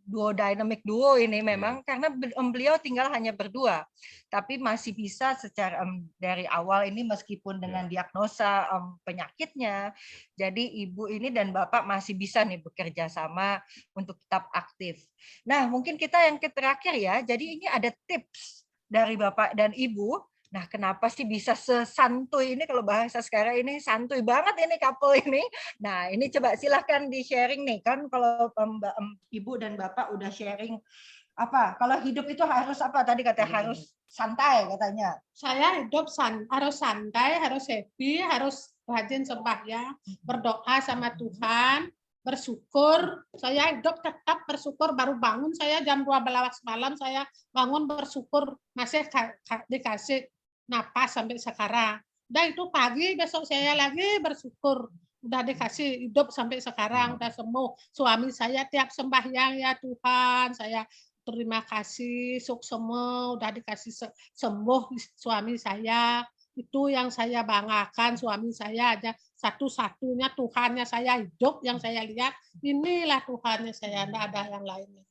dynamic duo ini memang, karena beliau tinggal hanya berdua, tapi masih bisa secara dari awal ini meskipun dengan diagnosa penyakitnya, jadi Ibu ini dan Bapak masih bisa nih bekerja sama untuk tetap aktif. Nah mungkin kita yang terakhir ya, jadi ini ada tips dari Bapak dan Ibu. Nah, kenapa sih bisa sesantuy ini, kalau bahasa sekarang ini santuy banget ini couple ini. Nah, ini coba silahkan di-sharing nih, kan kalau Ibu dan Bapak udah sharing apa? Kalau hidup itu harus apa tadi katanya, harus santai katanya. Saya hidup harus santai, harus happy, harus rajin sembahyang, berdoa sama Tuhan, bersyukur, saya hidup tetap bersyukur, baru bangun saya jam 12 malam saya bangun bersyukur masih dikasih napas sampai sekarang. Udah itu pagi besok saya lagi bersyukur udah dikasih hidup sampai sekarang, udah sembuh. Suami saya tiap sembahyang, ya Tuhan, saya terima kasih, suksema udah dikasih sembuh suami saya. Itu yang saya banggakan, suami saya aja satu-satunya Tuhannya saya hidup yang saya lihat, inilah Tuhannya saya, tidak ada yang lainnya.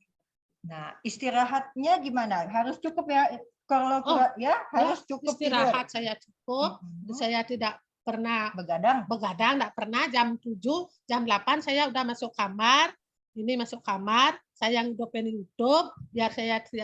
Nah, istirahatnya gimana? Harus cukup ya? Kalau ya harus cukup istirahat tidur. Saya cukup, saya tidak pernah begadang, tidak pernah. Jam 7, jam 8 saya udah masuk kamar. Ini masuk kamar, saya hidupin YouTube, biar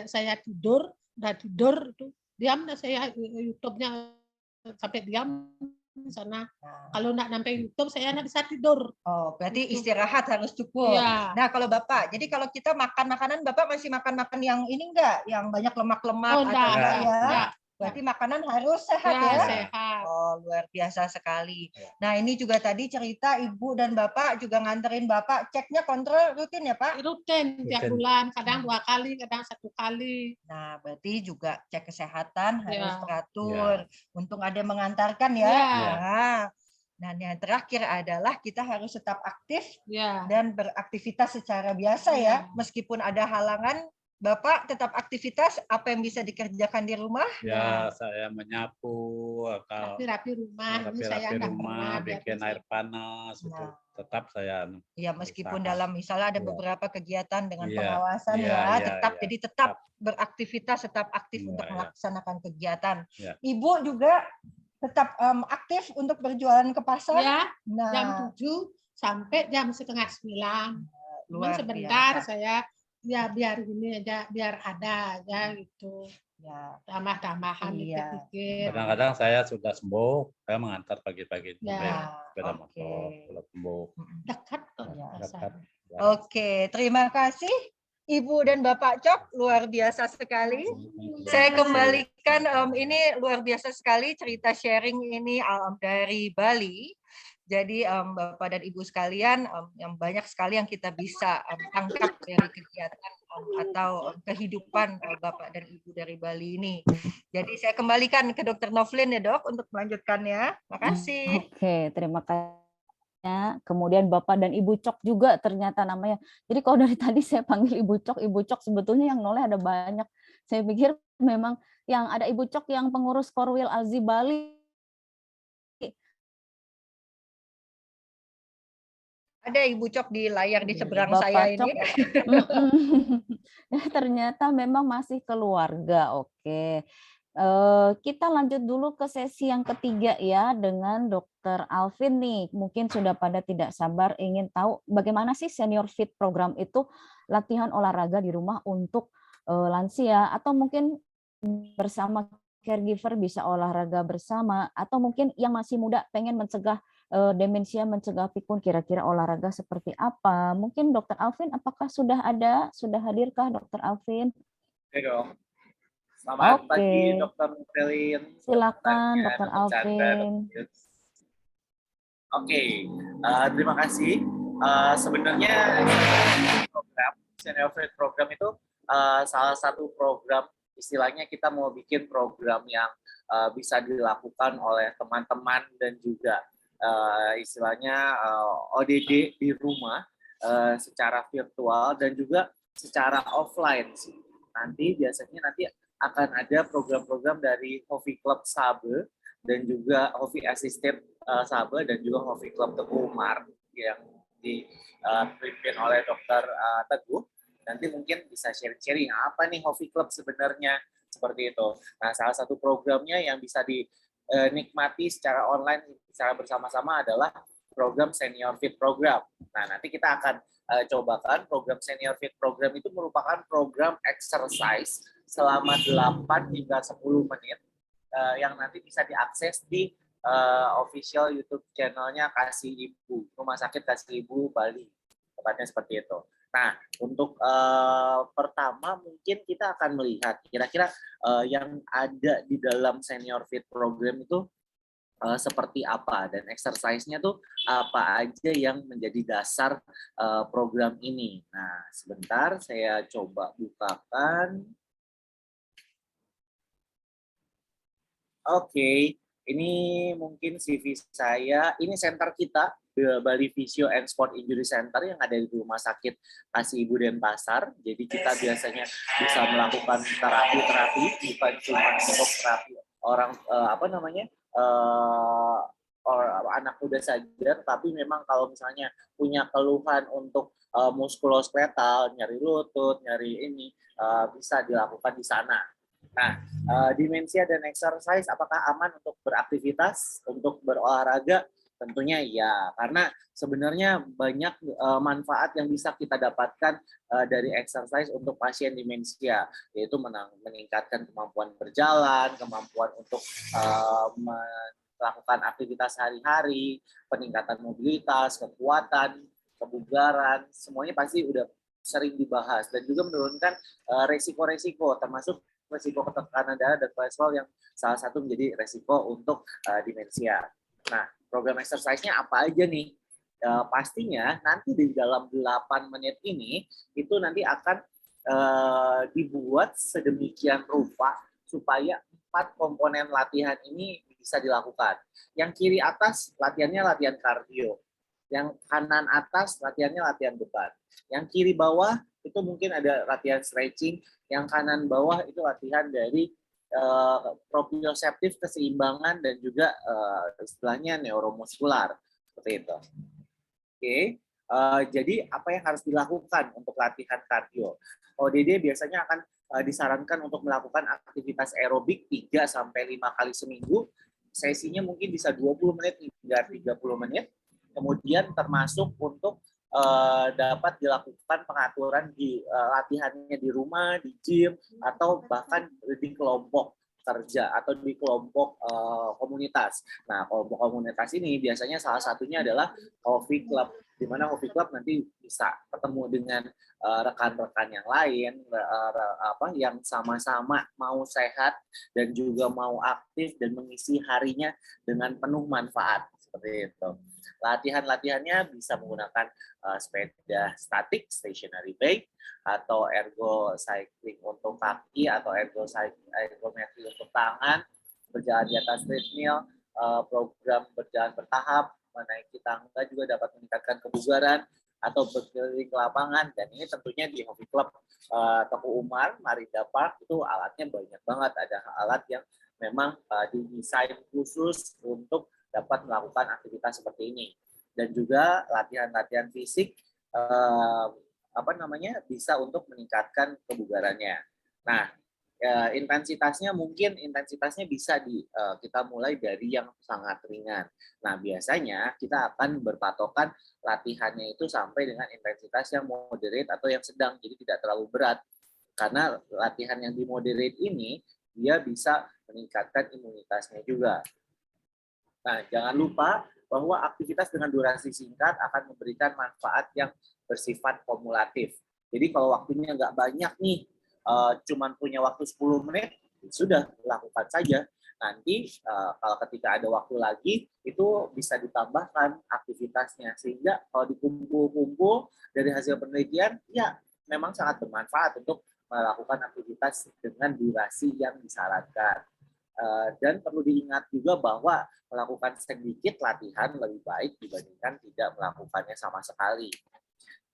saya tidur, udah tidur itu diam, dah saya YouTube-nya sampai diam di sana. Kalau enggak sampai YouTube saya enggak bisa tidur. Oh, berarti istirahat harus cukup. Iya. Nah, kalau Bapak, jadi kalau kita makan makanan, Bapak masih makan yang ini enggak? Yang banyak lemak-lemak atau enggak ya? Enggak. Berarti makanan harus sehat ya? Sehat. Oh, luar biasa sekali. Nah, ini juga tadi cerita Ibu dan Bapak juga nganterin Bapak, ceknya kontrol rutin ya Pak? Rutin, tiap bulan, kadang 2 kali, kadang 1 kali. Nah, berarti juga cek kesehatan harus Ya. teratur. Untung ada yang mengantarkan ya. Ya. Nah, yang terakhir adalah kita harus tetap aktif Ya. dan beraktivitas secara biasa ya. Meskipun ada halangan, Bapak tetap aktivitas, apa yang bisa dikerjakan di rumah? Ya, saya menyapu, Rapi-rapi rumah, ini saya rapi-rapi enggak rumah, pernah bikin air panas, itu tetap saya Ya, meskipun usaha. dalam misalnya ada Ya. beberapa kegiatan dengan Iya, pengawasan iya, ya, iya, tetap iya. jadi tetap beraktivitas, tetap aktif Iya, untuk iya. melaksanakan kegiatan. Ya. Ibu juga tetap aktif untuk berjualan ke pasar. Ya, Nah, jam 7 sampai jam setengah 9. Cuman luar sebentar biasa. saya ya biar gini aja, biar ada aja gitu. Ya. Tambah-tambahan Iya. dikit-dikit. Kadang-kadang saya sudah sembuh, saya mengantar pagi-pagi Ya. naik sepeda motor, kalau sembuh. Dekat kok. Dekat. Oke, terima kasih Ibu dan Bapak Cok, luar biasa sekali. Saya kembalikan, ini luar biasa sekali cerita sharing ini dari Bali. Jadi Bapak dan Ibu sekalian, yang banyak sekali yang kita bisa tangkap dari kegiatan atau kehidupan Bapak dan Ibu dari Bali ini. Jadi saya kembalikan ke Dr. Novlin ya Dok untuk melanjutkannya. Makasih. Oke, terima kasih. Kemudian Bapak dan Ibu Cok juga ternyata namanya. Jadi kalau dari tadi saya panggil Ibu Cok sebetulnya yang noleh ada banyak. Saya pikir memang yang ada Ibu Cok yang pengurus Korwil Azi Bali. Ada Ibu Cok di layar di seberang Bapak saya Cok, ini. ternyata memang masih keluarga. Oke. Kita lanjut dulu ke sesi yang ketiga ya dengan Dr. Alvin nih. Mungkin sudah pada tidak sabar ingin tahu bagaimana sih Senior Fit program itu, latihan olahraga di rumah untuk lansia atau mungkin bersama caregiver bisa olahraga bersama, atau mungkin yang masih muda pengen mencegah demensia, mencegah pikun, kira-kira olahraga seperti apa? Mungkin Dr. Alvin, apakah sudah hadirkah Dr. Alvin? Oke dong. Selamat pagi Dr. Melin. Silakan Dr. Alvin. Oke, terima kasih. Sebenarnya program Senior Fit program itu salah satu program, istilahnya kita mau bikin program yang bisa dilakukan oleh teman-teman dan juga istilahnya ODD di rumah secara virtual dan juga secara offline sih. Biasanya akan ada program-program dari Hovi Club Sabe dan juga Hovi Assisted Sabe dan juga Hovi Club Teguh Umar yang dipimpin oleh Dr. Teguh. Nanti mungkin bisa sharing-sharing apa nih Hovi Club sebenarnya, seperti itu. Nah, salah satu programnya yang bisa dinikmati secara online, secara bersama-sama adalah program Senior Fit Program. Nah, nanti kita akan cobakan program Senior Fit Program itu merupakan program exercise selama 8 hingga 10 menit yang nanti bisa diakses di official YouTube channelnya Kasih Ibu, Rumah Sakit Kasih Ibu Bali, tepatnya seperti itu. Nah, untuk pertama mungkin kita akan melihat kira-kira yang ada di dalam Senior Fit Program itu seperti apa dan exercise-nya tuh apa aja yang menjadi dasar program ini. Nah, sebentar saya coba bukakan. Oke, ini mungkin CV saya. Ini center kita, Bali Physio and Sport Injury Center yang ada di Rumah Sakit Kasih Ibu Denpasar. Jadi kita biasanya bisa melakukan terapi-terapi, bukan cuma untuk terapi orang anak muda saja, tapi memang kalau misalnya punya keluhan untuk muskuloskeletal, nyeri lutut, nyeri ini, bisa dilakukan di sana. Nah, demensia dan exercise apakah aman untuk beraktivitas, untuk berolahraga? Tentunya ya, karena sebenarnya banyak manfaat yang bisa kita dapatkan dari exercise untuk pasien demensia, yaitu meningkatkan kemampuan berjalan, kemampuan untuk melakukan aktivitas sehari-hari, peningkatan mobilitas, kekuatan, kebugaran, semuanya pasti udah sering dibahas, dan juga menurunkan resiko-resiko, termasuk resiko tekanan darah dan kolesterol yang salah satu menjadi resiko untuk demensia. Nah, program exercise-nya apa aja nih? Pastinya nanti di dalam 8 menit ini itu nanti akan dibuat sedemikian rupa supaya 4 komponen latihan ini bisa dilakukan. Yang kiri atas latihannya latihan kardio. Yang kanan atas latihannya latihan beban. Yang kiri bawah itu mungkin ada latihan stretching, yang kanan bawah itu latihan dari proprioseptif, keseimbangan, dan juga istilahnya neuromuskular, seperti itu. Oke, jadi apa yang harus dilakukan untuk latihan kardio? ODD biasanya akan disarankan untuk melakukan aktivitas aerobik 3-5 kali seminggu, sesinya mungkin bisa 20 menit hingga 30 menit, kemudian termasuk untuk dapat dilakukan pengaturan di latihannya di rumah, di gym, atau bahkan di kelompok kerja atau di kelompok komunitas. Nah, kelompok komunitas ini biasanya salah satunya adalah Coffee Club, di mana Coffee Club nanti bisa ketemu dengan rekan-rekan yang lain, yang sama-sama mau sehat dan juga mau aktif dan mengisi harinya dengan penuh manfaat, seperti itu. Latihan-latihannya bisa menggunakan sepeda statik, stationary bike, atau ergo cycling untuk kaki, atau ergometri untuk tangan, berjalan di atas treadmill, program berjalan bertahap, menaiki tangga juga dapat meningkatkan kebugaran, atau berkeliling ke lapangan. Dan ini tentunya di Hobi Club Teguh Umar, Marinda Park, itu alatnya banyak banget. Ada alat yang memang didesain khusus untuk dapat melakukan aktivitas seperti ini. Dan juga latihan-latihan fisik bisa untuk meningkatkan kebugarannya. Nah, intensitasnya bisa kita mulai dari yang sangat ringan. Nah, biasanya kita akan berpatokan latihannya itu sampai dengan intensitas yang moderate atau yang sedang, jadi tidak terlalu berat. Karena latihan yang di moderate ini dia bisa meningkatkan imunitasnya juga. Nah, jangan lupa bahwa aktivitas dengan durasi singkat akan memberikan manfaat yang bersifat kumulatif. Jadi kalau waktunya nggak banyak nih, cuman punya waktu 10 menit, sudah lakukan saja. Nanti kalau ketika ada waktu lagi, itu bisa ditambahkan aktivitasnya. Sehingga kalau dikumpul-kumpul dari hasil penelitian, ya memang sangat bermanfaat untuk melakukan aktivitas dengan durasi yang disarankan. Dan perlu diingat juga bahwa melakukan sedikit latihan lebih baik dibandingkan tidak melakukannya sama sekali.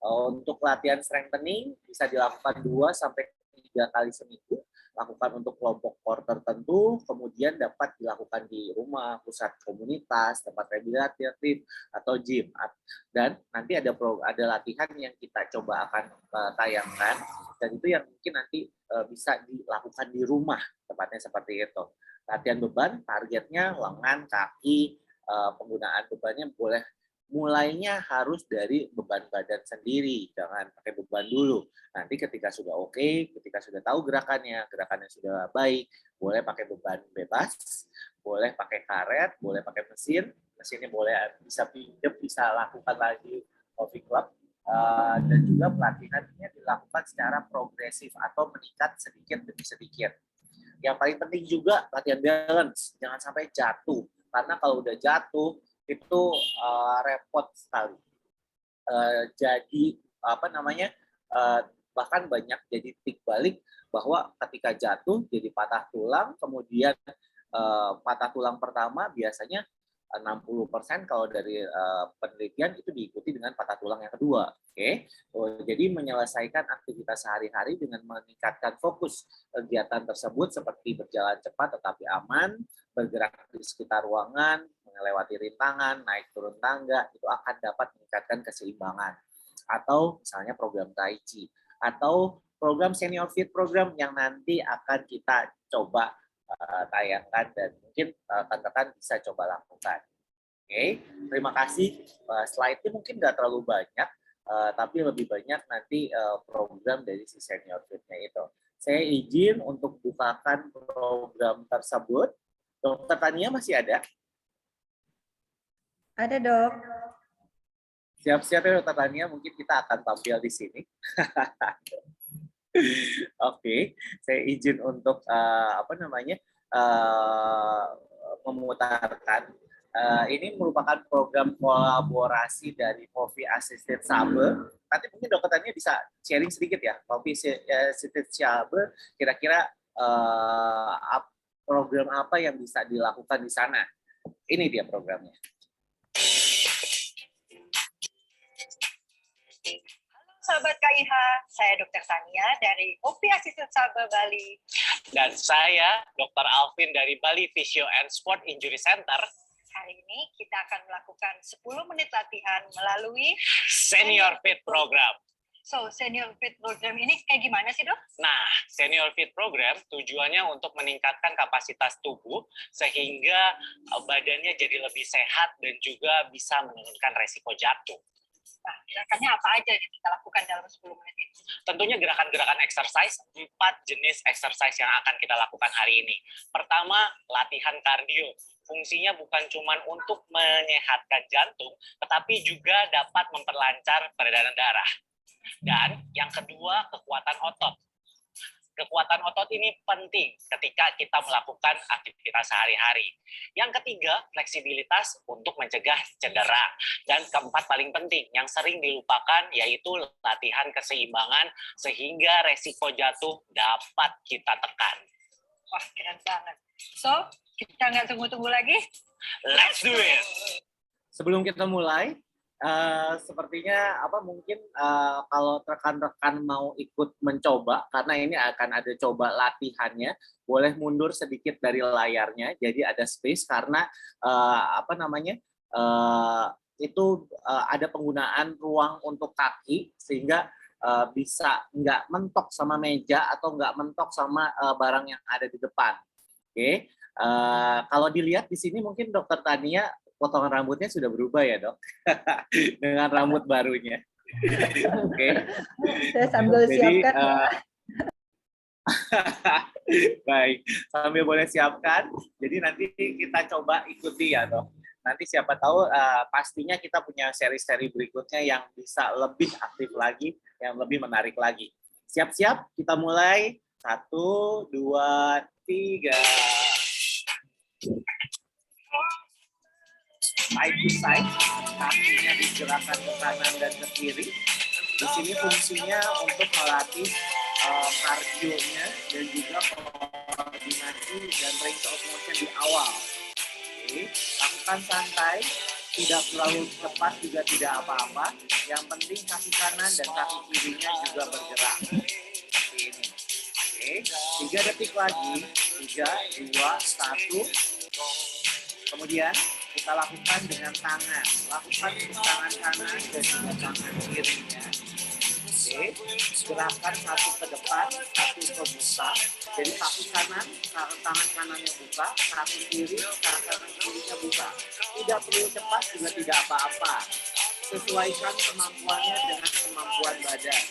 Untuk latihan strengthening bisa dilakukan 2-3 kali seminggu, lakukan untuk kelompok core tertentu, kemudian dapat dilakukan di rumah, pusat komunitas, tempat rehabilitatif, atau gym. Dan nanti ada latihan yang kita coba akan tayangkan, dan itu yang mungkin nanti bisa dilakukan di rumah, tepatnya seperti itu. Latihan beban, targetnya lengan, kaki, penggunaan bebannya mulainya harus dari beban badan sendiri, jangan pakai beban dulu. Nanti ketika sudah oke, ketika sudah tahu gerakannya sudah baik, boleh pakai beban bebas, boleh pakai karet, boleh pakai mesinnya boleh bisa pinjam, bisa lakukan lagi Coffee Club, dan juga pelatihannya dilakukan secara progresif atau meningkat sedikit demi sedikit. Yang paling penting juga latihan balance, jangan sampai jatuh. karena kalau udah jatuh itu repot sekali. Jadi apa namanya, bahkan banyak jadi titik balik bahwa ketika jatuh jadi patah tulang, kemudian patah tulang pertama biasanya 60% kalau dari penelitian itu diikuti dengan patah tulang yang kedua. Oke. Jadi menyelesaikan aktivitas sehari-hari dengan meningkatkan fokus kegiatan tersebut seperti berjalan cepat tetapi aman, bergerak di sekitar ruangan, melewati rintangan, naik turun tangga, itu akan dapat meningkatkan keseimbangan. Atau misalnya program Tai Chi, atau program Senior Fit program yang nanti akan kita coba tayangkan dan mungkin rekan-rekan bisa coba lakukan. Oke, terima kasih. Slide-nya mungkin nggak terlalu banyak, tapi lebih banyak nanti program dari si Senior Fit-nya itu. Saya izin untuk bukakan program tersebut. Dokter Tania masih ada? Ada, Dok. Siap-siap ya Dokter Tania, mungkin kita akan tampil di sini. Oke, saya izin untuk memutarkan. Ini merupakan program kolaborasi dari Coffee Assisted Saber. Nanti mungkin Dokter Tania bisa sharing sedikit ya, Coffee Assisted Saber, kira-kira program apa yang bisa dilakukan di sana. Ini dia programnya. Sahabat KIH, saya Dr. Tania dari Coffee Assisted Saber Bali. Dan saya Dr. Alvin dari Bali Physio and Sport Injury Center. Hari ini kita akan melakukan 10 menit latihan melalui Senior Fit Program. So, Senior Fit Program ini kayak gimana sih, Dok? Nah, Senior Fit Program tujuannya untuk meningkatkan kapasitas tubuh sehingga badannya jadi lebih sehat dan juga bisa menurunkan resiko jatuh. Nah, gerakannya apa aja yang kita lakukan dalam 10 menit ini? Tentunya gerakan-gerakan exercise, 4 jenis exercise yang akan kita lakukan hari ini. Pertama, latihan kardio. Fungsinya bukan cuma untuk menyehatkan jantung, tetapi juga dapat memperlancar peredaran darah. Dan yang kedua, kekuatan otot. Kekuatan otot ini penting ketika kita melakukan aktivitas sehari-hari. Yang ketiga, fleksibilitas untuk mencegah cedera. Dan keempat paling penting, yang sering dilupakan yaitu latihan keseimbangan sehingga resiko jatuh dapat kita tekan. Wah, keren banget. So, kita nggak tunggu-tunggu lagi. Let's do it! Sebelum kita mulai, sepertinya mungkin kalau rekan-rekan mau ikut mencoba, karena ini akan ada coba latihannya, boleh mundur sedikit dari layarnya, jadi ada space karena itu ada penggunaan ruang untuk kaki sehingga bisa nggak mentok sama meja atau nggak mentok sama barang yang ada di depan. Oke, kalau dilihat di sini mungkin Dokter Tania potongan rambutnya sudah berubah ya, Dok? Dengan rambut barunya. Oke. Saya sambil siapkan. Baik, sambil boleh siapkan. Jadi nanti kita coba ikuti ya, Dok. Nanti siapa tahu pastinya kita punya seri-seri berikutnya yang bisa lebih aktif lagi, yang lebih menarik lagi. Siap-siap, kita mulai. 1, 2, 3. Side to side, kakinya digerakkan ke kanan dan ke kiri. Di sini fungsinya untuk melatih kardionya dan juga koordinasi dan range of motion di awal. Oke, lakukan santai, tidak terlalu cepat juga tidak apa-apa. Yang penting kaki kanan dan kaki kirinya juga bergerak. Seperti ini. Oke, 3 detik lagi. 3, 2, 1. Kemudian kita lakukan dengan tangan. Lakukan tangan kanan dan juga tangan kirinya. Oke, gerakan satu ke depan, satu ke buka. Jadi kaki kanan, tangan kanannya buka, kaki kiri, tangan kirinya buka. Tidak perlu cepat juga tidak apa-apa. Sesuaikan kemampuannya dengan kemampuan badan.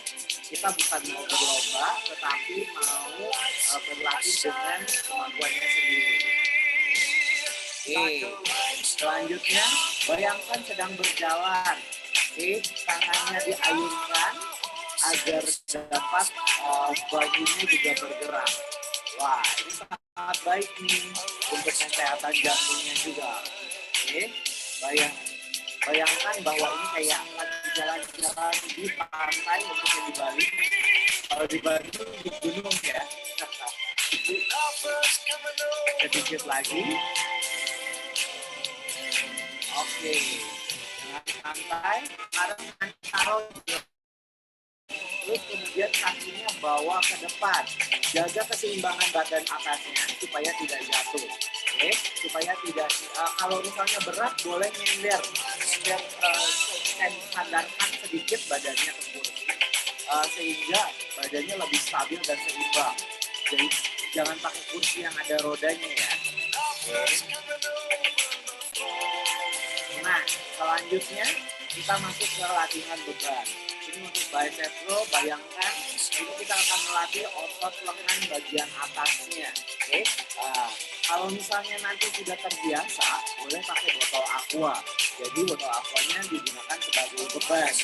Kita bukan mau berlomba, tetapi mau berlatih dengan kemampuannya sendiri. Oke, selanjutnya bayangkan sedang berjalan. Oke, tangannya diayunkan agar dapat bajunya juga bergerak. Wah, ini sangat baik nih untuk kesehatan jantungnya juga. Oke, bayangkan bahwa ini kayak lagi jalan-jalan di pantai untuk yang di Bali. Kalau di Bali di gunung ya. Sedikit lagi. Oke, dengan santai, sekarang taruh. Terus kemudian kakinya bawa ke depan. Jaga keseimbangan badan atasnya supaya tidak jatuh. Oke, supaya tidak kalau misalnya berat boleh nyender sandarkan sedikit badannya ke kursi sehingga badannya lebih stabil dan seimbang. Jadi jangan pakai kursi yang ada rodanya ya. Oke. Nah, selanjutnya kita masuk ke latihan beban. Ini untuk bicep row, bayangkan ini kita akan melatih otot lengan bagian atasnya. Oke, kalau misalnya nanti sudah terbiasa, boleh pakai botol aqua. Jadi botol aquanya digunakan sebagai beban,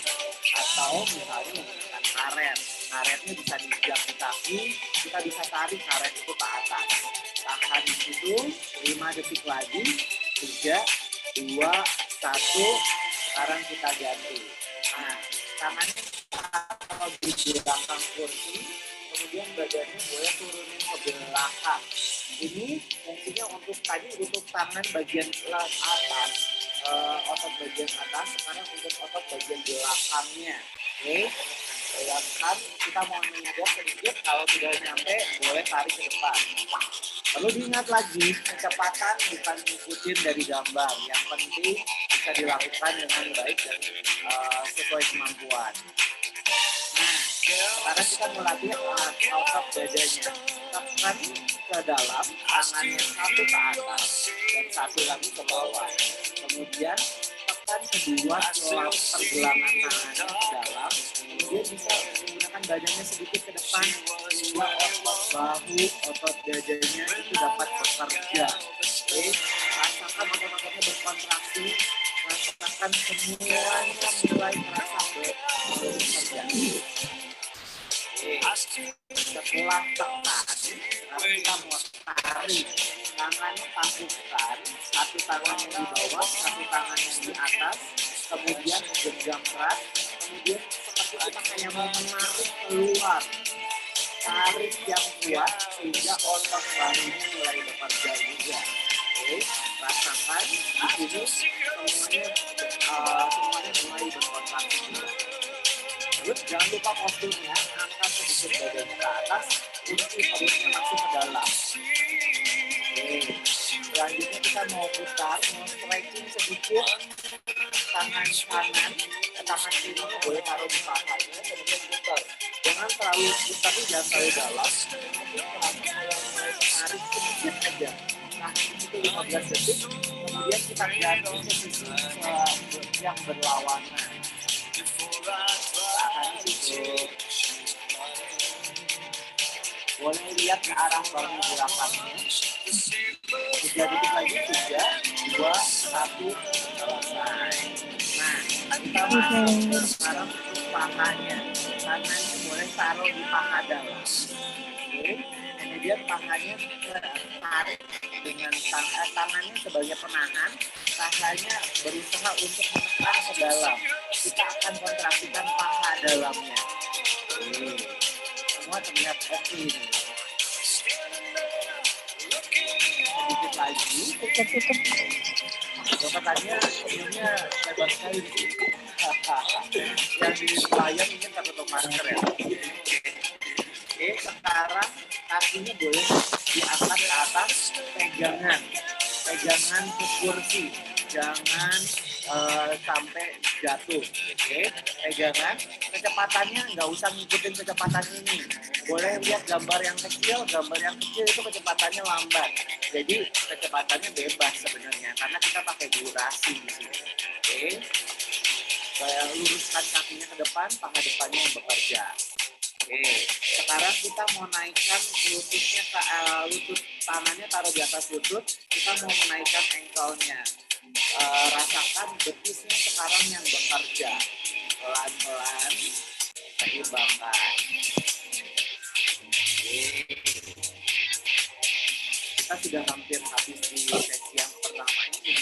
atau misalnya menggunakan karet. Karetnya bisa diinjak di kaki, kita bisa tarik karet itu ke atas. Tahan di situ 5 detik lagi, 3, 2, 1. Sekarang kita ganti. Nah, tangannya taruh di belakang kursi, kemudian badannya boleh turunin ke belakang. Ini fungsinya untuk tadi untuk tangan bagian atas, otot bagian atas. Sekarang untuk otot bagian belakangnya. Oke, bayangkan kita mau menyadap sedikit. Kalau sudah nyampe, boleh tarik ke depan. Perlu diingat lagi, kecepatan bukan ngikutin dari gambar. Yang penting bisa dilakukan dengan baik dan sesuai kemampuan. Nah, sekarang kita melatih otot dadanya. Tekan ke dalam, tangannya satu ke atas dan satu lagi ke bawah. Kemudian tekan kedua pergelangan tangannya ke dalam. Kemudian bisa menggunakan badannya sedikit ke depan. Sehingga otot bahu, otot dadanya itu dapat bekerja. Oke, rasakan otot-ototnya berkontraksi. Rasakan semuanya mulai terasa bekerja. Setelah tekan, kita mau tarik. Tangannya tangkupkan, satu tangannya di bawah, satu tangannya di atas, kemudian genggam erat, kemudian seperti kita kayak mau menarik keluar. Tarik yang kuat sehingga otot bahunya mulai bekerja juga. Oke, rasakan di sini semuanya mulai berkontraksi juga. Terus jangan lupa posturnya, angkat sedikit badannya ke atas, kunci perutnya masuk ke dalam. Oke, selanjutnya kita mau putar, mau stretching sedikit. Tangan kanan, tangan kirinya boleh taruh di pahanya, kemudian putar. Jangan terlalu putar, jangan terlalu dalam. Tarik sedikit aja. Nah, itu 15 detik. Kemudian kita ganti ke sisi yang berlawanan. Boleh lihat ke arah bahu gerakannya. 3 detik lagi, 3, 2, 1, selesai. Nah, kita masuk sekarang ke pahanya. Tangannya boleh taruh di paha dalam. Oke, kemudian pahanya tarik dengan tangannya sebagai penahan. Pahanya berusaha untuk menekan ke dalam. Kita akan kontraksikan paha dalamnya. Oke, semua terlihat oke ini. Sedikit lagi. Cocokannya sebenarnya hebat sekali. Yang di layar mungkin tertutup masker ya. Oke, sekarang kakinya boleh diangkat ke atas, pegangan ke kursi, jangan sampai jatuh. Oke, pegangan. Kecepatannya nggak usah ngikutin kecepatan ini. Boleh lihat gambar yang kecil itu kecepatannya lambat. Jadi kecepatannya bebas sebenarnya karena kita pakai durasi di sini. Oke, saya luruskan kakinya ke depan, paha depannya yang bekerja. Oke, sekarang kita mau naikkan lututnya ke lutut, tangannya taruh di atas lutut, kita mau menaikkan ankle-nya. Rasakan betisnya sekarang yang bekerja. Pelan-pelan seimbangkan. Oke. kita sudah hampir habis di sesi yang pertama ini.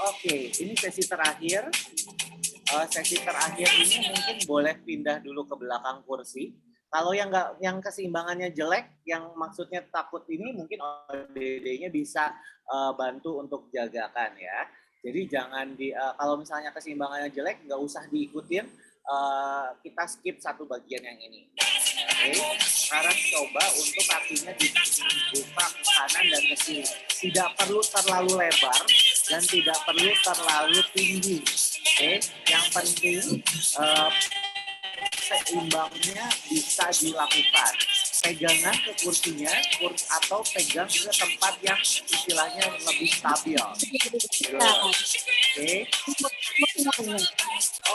Oke, ini sesi terakhir. Sesi terakhir ini mungkin boleh pindah dulu ke belakang kursi. Kalau yang keseimbangannya jelek, yang maksudnya takut ini mungkin ODD-nya bisa bantu untuk jagakan ya. Jadi jangan kalau misalnya keseimbangannya jelek, nggak usah diikutin. Kita skip satu bagian yang ini. Oke, sekarang coba untuk kakinya dibuka ke kanan dan ke kiri. Tidak perlu terlalu lebar dan tidak perlu terlalu tinggi. Oke, yang penting seimbangnya bisa dilakukan. Pegangan ke kursinya atau pegang ke tempat yang istilahnya lebih stabil.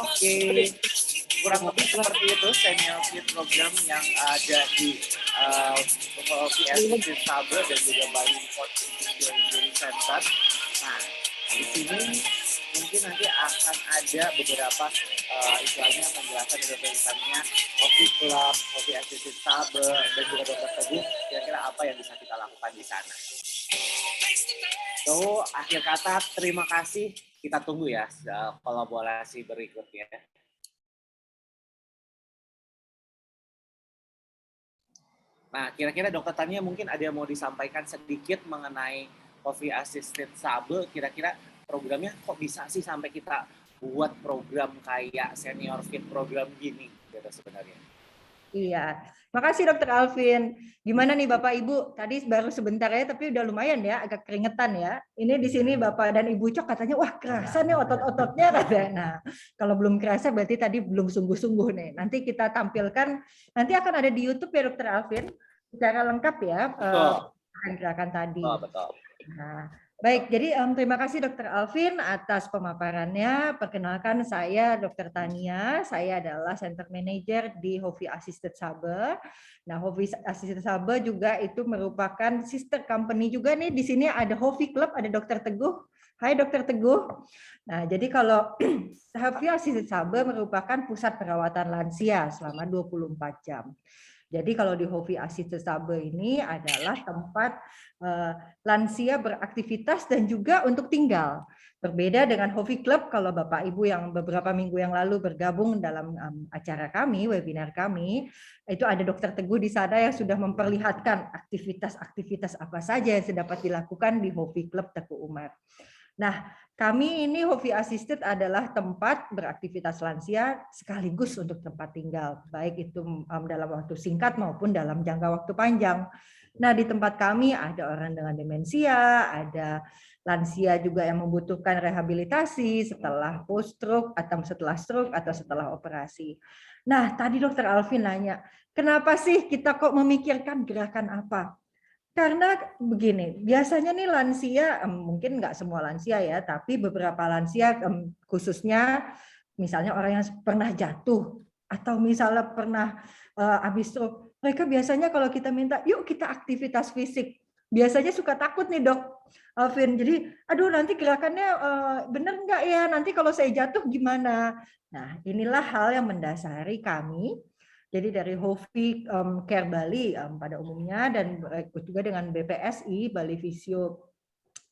Oke. Kurang lebih seperti itu Senior Fit program yang ada di PSC Saber dan juga Bali Sports Injury Center. Nah, di sini mungkin nanti akan ada beberapa istilahnya penjelasan dari penjelasannya Hoki Club, Hoki Assisted Saber, dan juga Dr. Teguh, kira-kira apa yang bisa kita lakukan di sana. So, akhir kata terima kasih, kita tunggu ya kolaborasi berikutnya. Nah, kira-kira Dr. Tania mungkin ada yang mau disampaikan sedikit mengenai Coffee Assisted Saber, kira-kira programnya kok bisa sih sampai kita buat program kayak Senior Fit program gini gitu sebenarnya. Iya, makasih Dr. Alvin. Gimana nih Bapak Ibu? Tadi baru sebentar ya, tapi udah lumayan ya, agak keringetan ya. Ini di sini Bapak dan Ibu Cok katanya, wah kerasa nih otot-ototnya katanya. Nah, kalau belum kerasa berarti tadi belum sungguh-sungguh nih. Nanti kita tampilkan, nanti akan ada di YouTube ya Dr. Alvin, secara lengkap ya gerakan tadi. Betul. Nah, baik, jadi terima kasih Dr. Alvin atas pemaparannya. Perkenalkan saya Dr. Tania, saya adalah Center Manager di Hovi Assisted Saber. Nah, Hovi Assisted Saber juga itu merupakan sister company juga nih. Di sini ada Hovi Club, ada Dr. Teguh. Hai Dr. Teguh. Nah, jadi kalau Hovi Assisted Saber merupakan pusat perawatan lansia selama 24 jam. Jadi kalau di Hovi Assisted Saber ini adalah tempat lansia beraktivitas dan juga untuk tinggal. Berbeda dengan Hovi Club, kalau Bapak Ibu yang beberapa minggu yang lalu bergabung dalam acara kami, webinar kami, itu ada Dr. Teguh di sana yang sudah memperlihatkan aktivitas-aktivitas apa saja yang dapat dilakukan di Hovi Club Teguh Umar. Nah, kami ini Hovi Assisted adalah tempat beraktivitas lansia sekaligus untuk tempat tinggal, baik itu dalam waktu singkat maupun dalam jangka waktu panjang. Nah, di tempat kami ada orang dengan demensia, ada lansia juga yang membutuhkan rehabilitasi setelah post-stroke atau setelah stroke atau setelah operasi. Nah, tadi Dr. Alvin nanya, kenapa sih kita kok memikirkan gerakan apa? Karena begini, biasanya nih lansia, mungkin nggak semua lansia ya, tapi beberapa lansia khususnya misalnya orang yang pernah jatuh atau misalnya pernah habis stroke, mereka biasanya kalau kita minta, yuk kita aktivitas fisik, biasanya suka takut nih Dok Alvin. Jadi, aduh nanti gerakannya bener nggak ya, nanti kalau saya jatuh gimana? Nah, inilah hal yang mendasari kami. Jadi dari Hovi Care Bali pada umumnya dan ikut juga dengan BPSI, Bali Physio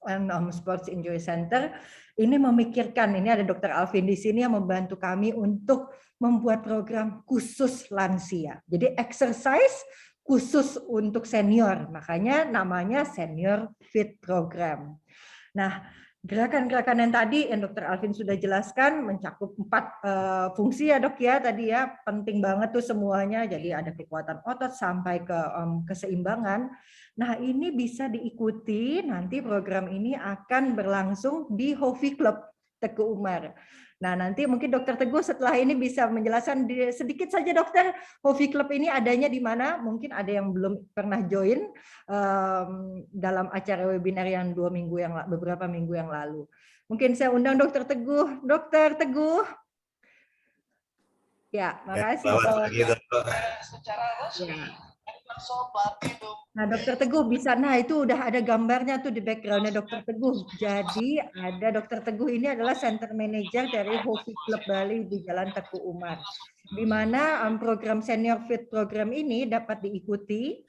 and Sports Injury Center, ini memikirkan, ini ada Dr. Alvin di sini yang membantu kami untuk membuat program khusus lansia. Jadi exercise khusus untuk senior, makanya namanya Senior Fit Program. Nah, gerakan-gerakan yang tadi yang Dr. Alvin sudah jelaskan mencakup 4 fungsi ya Dok ya tadi ya, penting banget tuh semuanya. Jadi ada kekuatan otot sampai ke keseimbangan. Nah, ini bisa diikuti, nanti program ini akan berlangsung di Hovi Club Teguh Umar. Nah, nanti mungkin Dr. Teguh setelah ini bisa menjelaskan sedikit saja Dokter, Hovi Club ini adanya di mana? Mungkin ada yang belum pernah join dalam acara webinar yang beberapa minggu yang lalu. Mungkin saya undang Dr. Teguh. Dr. Teguh. Ya, makasih. Selamat pagi, Dok. Ya. Nah, Dokter Teguh bisa, nah itu udah ada gambarnya tuh di backgroundnya Dokter Teguh. Jadi ada Dokter Teguh ini adalah Center Manager dari Hoki Club Bali di Jalan Teguh Umar. Di mana program Senior Fit program ini dapat diikuti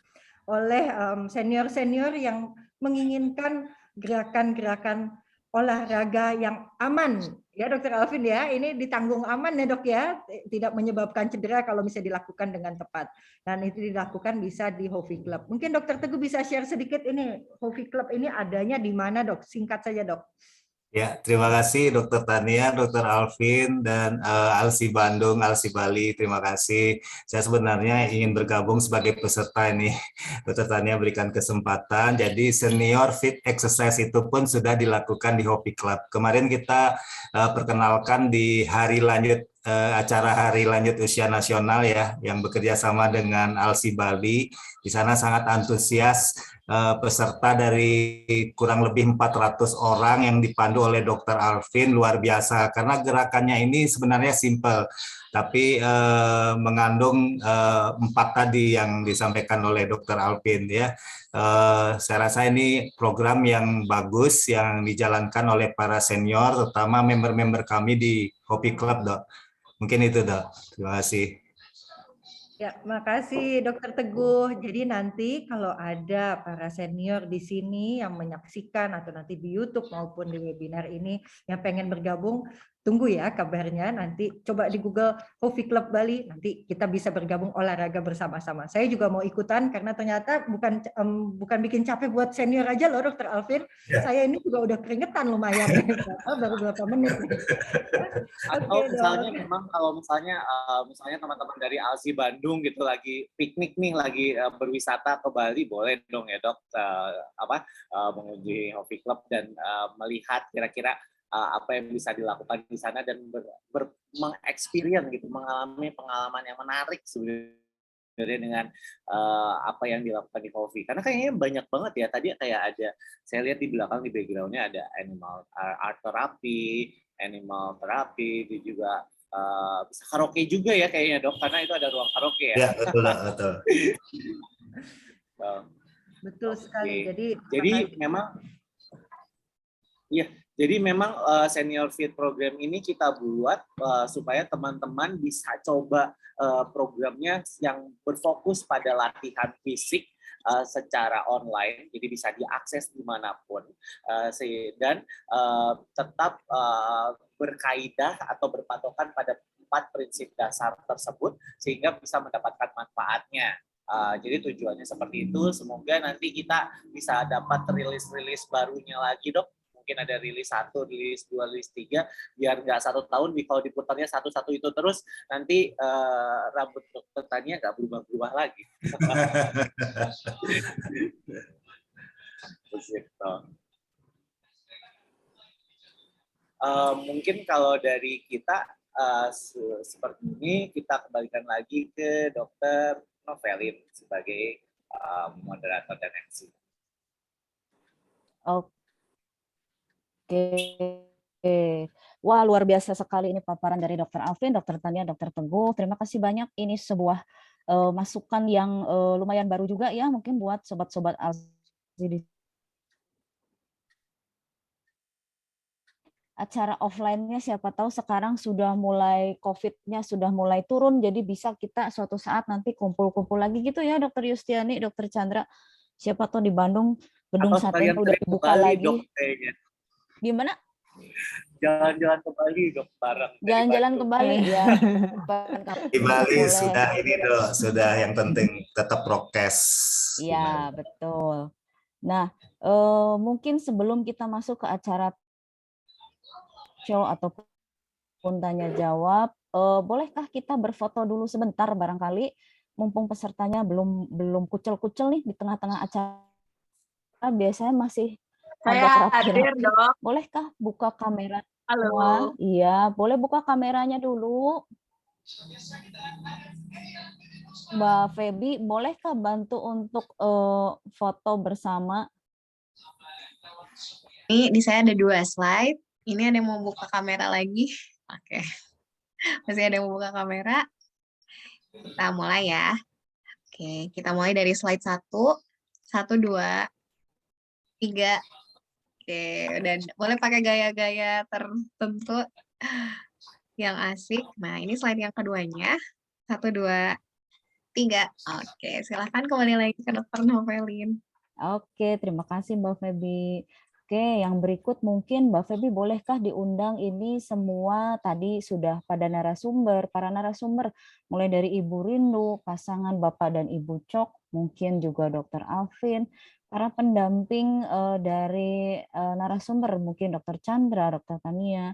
oleh senior-senior yang menginginkan gerakan-gerakan olahraga yang aman. Ya Dokter Alvin ya, ini ditanggung aman ya Dok ya, tidak menyebabkan cedera kalau bisa dilakukan dengan tepat. Dan itu dilakukan bisa di Hoki Club. Mungkin Dokter Teguh bisa share sedikit ini, Hoki Club ini adanya di mana Dok? Singkat saja Dok. Ya, terima kasih Dokter Tania, Dokter Alvin, dan Alsi Bandung, Alsi Bali. Terima kasih. Saya sebenarnya ingin bergabung sebagai peserta ini. Dokter Tania berikan kesempatan. Jadi senior fit exercise itu pun sudah dilakukan di Hoki Club. Kemarin kita perkenalkan di hari lanjut acara Hari Lanjut Usia Nasional ya, yang bekerja sama dengan Alsi Bali. Di sana sangat antusias peserta dari kurang lebih 400 orang yang dipandu oleh Dr. Alvin, luar biasa. Karena gerakannya ini sebenarnya simple, tapi mengandung 4 tadi yang disampaikan oleh Dr. Alvin ya. Saya rasa ini program yang bagus yang dijalankan oleh para senior, terutama member-member kami di Hoki Club, Dok. Mungkin itu, Dok. Terima kasih. Ya, makasih Dokter Teguh. Jadi nanti kalau ada para senior di sini yang menyaksikan atau nanti di YouTube maupun di webinar ini yang pengen bergabung, tunggu ya kabarnya. Nanti coba di Google Hoki Club Bali, nanti kita bisa bergabung olahraga bersama-sama. Saya juga mau ikutan karena ternyata bukan bikin capek buat senior aja loh Dokter Alvin. Ya. Saya ini juga udah keringetan lumayan. Baru berapa menit. Atau misalnya memang kalau misalnya teman-teman dari Alsi Bandung gitu lagi piknik nih, lagi berwisata ke Bali, boleh dong ya Dok mengunjungi Hoki Club dan melihat kira-kira apa yang bisa dilakukan di sana dan mengexperience gitu, mengalami pengalaman yang menarik sebenarnya dengan apa yang dilakukan di Hoki. Karena kayaknya banyak banget ya, tadi kayak ada, saya lihat di belakang di background-nya ada animal art therapy, animal therapy, itu juga bisa karaoke juga ya kayaknya Dok, karena itu ada ruang karaoke ya. Ya, betul, betul. Betul sekali. Jadi memang Senior Fit program ini kita buat supaya teman-teman bisa coba programnya yang berfokus pada latihan fisik secara online, jadi bisa diakses dimanapun dan tetap berkaidah atau berpatokan pada 4 prinsip dasar tersebut sehingga bisa mendapatkan manfaatnya. Jadi tujuannya seperti itu. Semoga nanti kita bisa dapat rilis-rilis barunya lagi Dok. Mungkin ada rilis 1, rilis 2, rilis 3, biar nggak 1 tahun kalau diputarnya satu-satu itu terus, nanti rambut Dokter Tania nggak berubah-berubah lagi. Mungkin kalau dari kita seperti ini, kita kembalikan lagi ke Dokter Novelin sebagai moderator dan MC. Oke. Wah, luar biasa sekali ini paparan dari Dr. Alvin, Dr. Tania, Dr. Teguh. Terima kasih banyak. Ini sebuah masukan yang lumayan baru juga ya, mungkin buat sobat-sobat Alsi. Acara offline-nya siapa tahu sekarang sudah mulai COVID-nya sudah mulai turun, jadi bisa kita suatu saat nanti kumpul-kumpul lagi gitu ya, Dr. Yustiani, Dr. Chandra. Siapa tahu di Bandung gedung sate udah dibuka lagi. Dok, gimana? Jalan-jalan ke Bali Dok, bareng. Jalan-jalan ke Bali ya. Di Bali sudah ini Dok, sudah yang penting tetap prokes. Iya, betul. Nah, mungkin sebelum kita masuk ke acara show ataupun tanya jawab, bolehkah kita berfoto dulu sebentar barangkali, mumpung pesertanya belum kucel-kucel nih di tengah-tengah acara. Biasanya masih saya hadir Dok. Bolehkah buka kamera? Halo. Iya, boleh buka kameranya dulu. Mbak Feby, bolehkah bantu untuk foto bersama? Ini di saya ada 2 slide. Ini ada yang mau buka kamera lagi. Oke. Masih ada yang mau buka kamera. Kita mulai ya. Oke, kita mulai dari slide 1. 1, 2, 3. Oke, dan boleh pakai gaya-gaya tertentu yang asik. Nah, ini slide yang keduanya. 1, 2, 3. Oke, silahkan kembali lagi ke Dr. Novelin. Oke, terima kasih Mbak Feby. Oke, yang berikut mungkin Mbak Feby bolehkah diundang ini semua tadi sudah pada narasumber, para narasumber, mulai dari Ibu Rindu, pasangan Bapak dan Ibu Cok, mungkin juga Dr. Alvin, para pendamping dari narasumber, mungkin Dr. Chandra, Dr. Tania,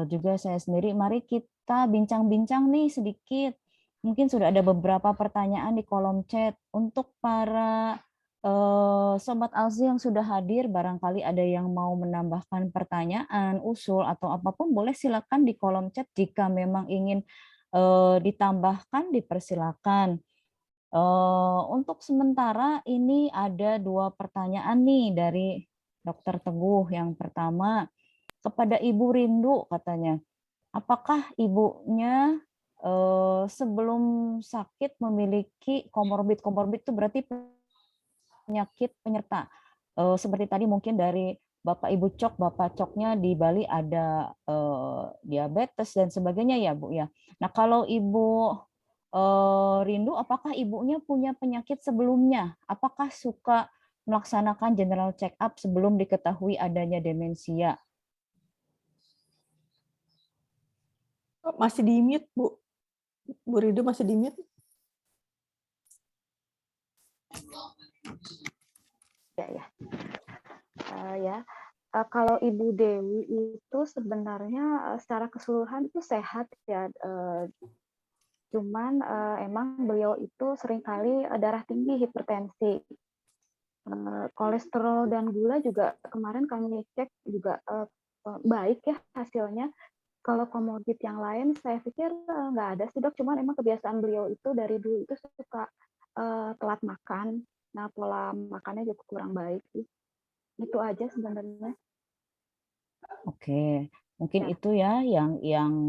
juga saya sendiri. Mari kita bincang-bincang nih sedikit. Mungkin sudah ada beberapa pertanyaan di kolom chat untuk para Sobat Alzi yang sudah hadir, barangkali ada yang mau menambahkan pertanyaan, usul, atau apapun, boleh silakan di kolom chat jika memang ingin ditambahkan, dipersilakan. Untuk sementara ini ada 2 pertanyaan nih dari Dr. Teguh. Yang pertama, kepada Ibu Rindu katanya, apakah ibunya sebelum sakit memiliki komorbid itu berarti penyakit penyerta. Seperti tadi mungkin dari Bapak Ibu Cok, Bapak Coknya di Bali ada diabetes dan sebagainya ya Bu ya. Nah kalau Ibu Rindu, apakah ibunya punya penyakit sebelumnya? Apakah suka melaksanakan general check up sebelum diketahui adanya demensia? Masih di mute Bu. Bu Rindu masih di mute. Kalau Ibu Dewi itu sebenarnya secara keseluruhan itu sehat ya, cuman emang beliau itu seringkali darah tinggi, hipertensi, kolesterol dan gula juga kemarin kami cek juga baik ya hasilnya. Kalau komorbid yang lain saya pikir nggak ada sih Dok, cuman emang kebiasaan beliau itu dari dulu itu suka telat makan. Nah, pola makannya juga kurang baik sih. Itu aja sebenarnya. Oke, mungkin itu ya yang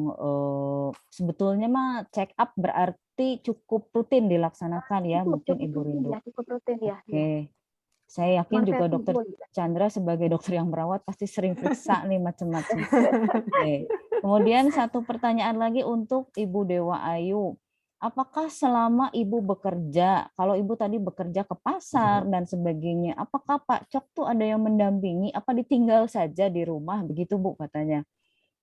sebetulnya mah check up berarti cukup rutin dilaksanakan ya, mungkin Ibu Rindu. Cukup rutin ya. Oke. Saya yakin juga Dokter Chandra sebagai dokter yang merawat pasti sering periksa nih macam-macam. Oke. Kemudian satu pertanyaan lagi untuk Ibu Dewa Ayu. Apakah selama Ibu bekerja, kalau Ibu tadi bekerja ke pasar dan sebagainya, apakah Pak Cok tuh ada yang mendampingi, apa ditinggal saja di rumah, begitu Bu katanya.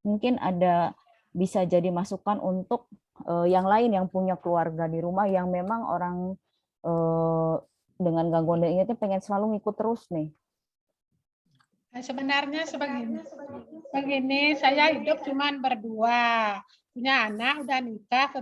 Mungkin ada bisa jadi masukan untuk yang lain yang punya keluarga di rumah yang memang orang dengan gangguan daya ingatnya pengen selalu ngikut terus nih. Sebenarnya begini, saya hidup cuman berdua. Punya anak, udah nikah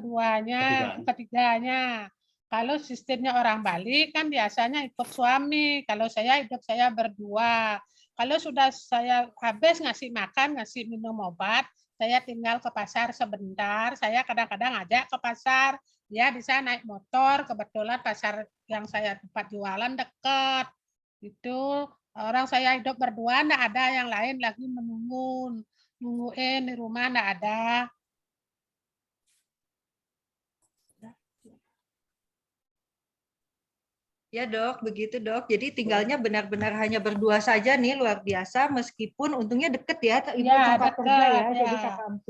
ketiganya. Kalau sistemnya orang Bali kan biasanya ikut suami. Kalau saya hidup saya berdua. Kalau sudah saya habis ngasih makan, ngasih minum obat, saya tinggal ke pasar sebentar. Saya kadang-kadang ajak ke pasar. Dia bisa naik motor, kebetulan pasar yang saya tempat jualan dekat. Itu orang saya hidup berdua, enggak ada yang lain lagi nungguin di rumah, enggak ada. Ya Dok, begitu Dok. Jadi tinggalnya benar-benar hanya berdua saja nih, luar biasa. Meskipun untungnya deket ya, Ibu Ya, tempat deket, kerja ya. ya. Jadi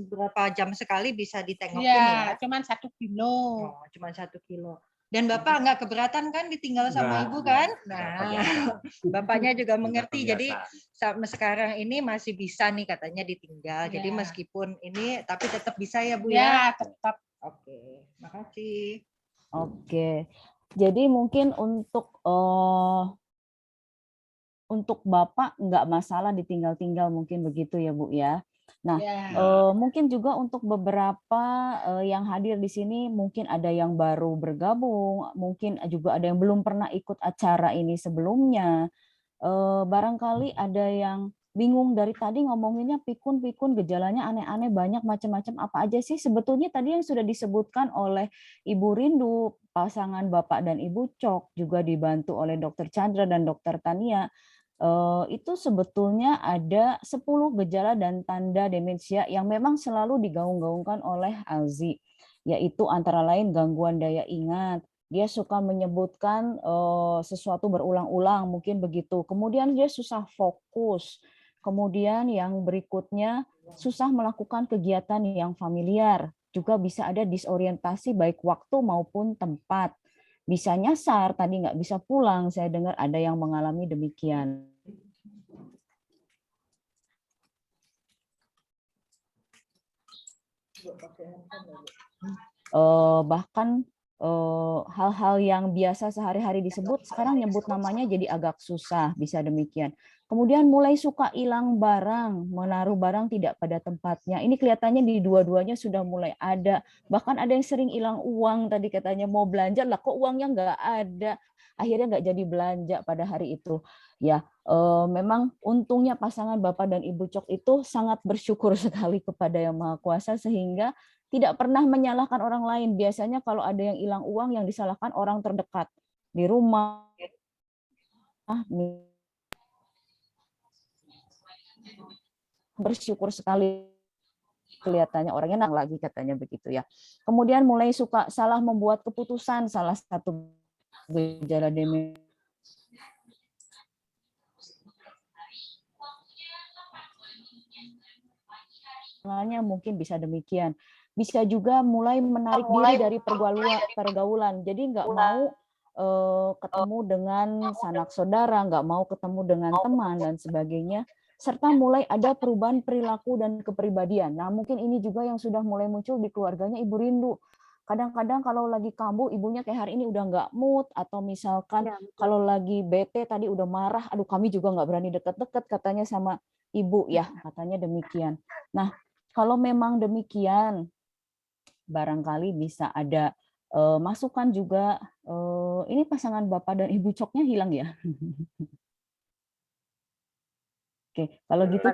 beberapa jam sekali bisa ditengokin Ya, ya. cuman 1 kilo. Oh, cuman 1 kilo. Dan Bapak nggak keberatan kan ditinggal sama Ibu kan? Nah, Bapaknya juga mengerti. Jadi sampai sekarang ini masih bisa nih katanya ditinggal. Jadi meskipun ini, tapi tetap bisa ya Bu ya? Ya, tetap. Oke, makasih. Oke. Jadi mungkin untuk Bapak nggak masalah ditinggal-tinggal mungkin begitu ya Bu ya. Nah, mungkin juga untuk beberapa yang hadir di sini mungkin ada yang baru bergabung, mungkin juga ada yang belum pernah ikut acara ini sebelumnya. Barangkali ada yang bingung dari tadi ngomonginnya pikun-pikun, gejalanya aneh-aneh, banyak macam-macam, apa aja sih sebetulnya tadi yang sudah disebutkan oleh Ibu Rindu, pasangan Bapak dan Ibu Cok, juga dibantu oleh Dr. Chandra dan Dr. Tania. Itu sebetulnya ada 10 gejala dan tanda demensia yang memang selalu digaung-gaungkan oleh Alzi, yaitu antara lain gangguan daya ingat, dia suka menyebutkan sesuatu berulang-ulang, mungkin begitu. Kemudian dia susah fokus. Kemudian yang berikutnya susah melakukan kegiatan yang familiar. Juga bisa ada disorientasi baik waktu maupun tempat. Bisa nyasar, tadi nggak bisa pulang. Saya dengar ada yang mengalami demikian. Bahkan hal-hal yang biasa sehari-hari disebut sekarang nyebut namanya jadi agak susah, bisa demikian. Kemudian mulai suka hilang barang, menaruh barang tidak pada tempatnya. Ini kelihatannya di dua-duanya sudah mulai ada. Bahkan ada yang sering hilang uang, tadi katanya mau belanja, lah kok uangnya nggak ada. Akhirnya nggak jadi belanja pada hari itu. Ya, memang untungnya pasangan Bapak dan Ibu Cok itu sangat bersyukur sekali kepada Yang Maha Kuasa sehingga tidak pernah menyalahkan orang lain. Biasanya kalau ada yang hilang uang, yang disalahkan orang terdekat di rumah. Bersyukur sekali kelihatannya orangnya nang lagi katanya begitu ya. Kemudian mulai suka salah membuat keputusan, salah satu gejala demensia. Mungkin bisa demikian. Bisa juga mulai menarik diri dari pergaulan. Jadi nggak mau ketemu dengan sanak saudara, nggak mau ketemu dengan teman dan sebagainya. Serta mulai ada perubahan perilaku dan kepribadian. Nah, mungkin ini juga yang sudah mulai muncul di keluarganya Ibu Rindu. Kadang-kadang kalau lagi kambuh, ibunya kayak hari ini udah nggak mood, atau misalkan kalau lagi bete tadi udah marah, aduh kami juga nggak berani deket-deket katanya sama ibu ya, katanya demikian. Nah, kalau memang demikian, barangkali bisa ada masukan juga, ini pasangan Bapak dan Ibu Coknya hilang ya? Oke, kalau gitu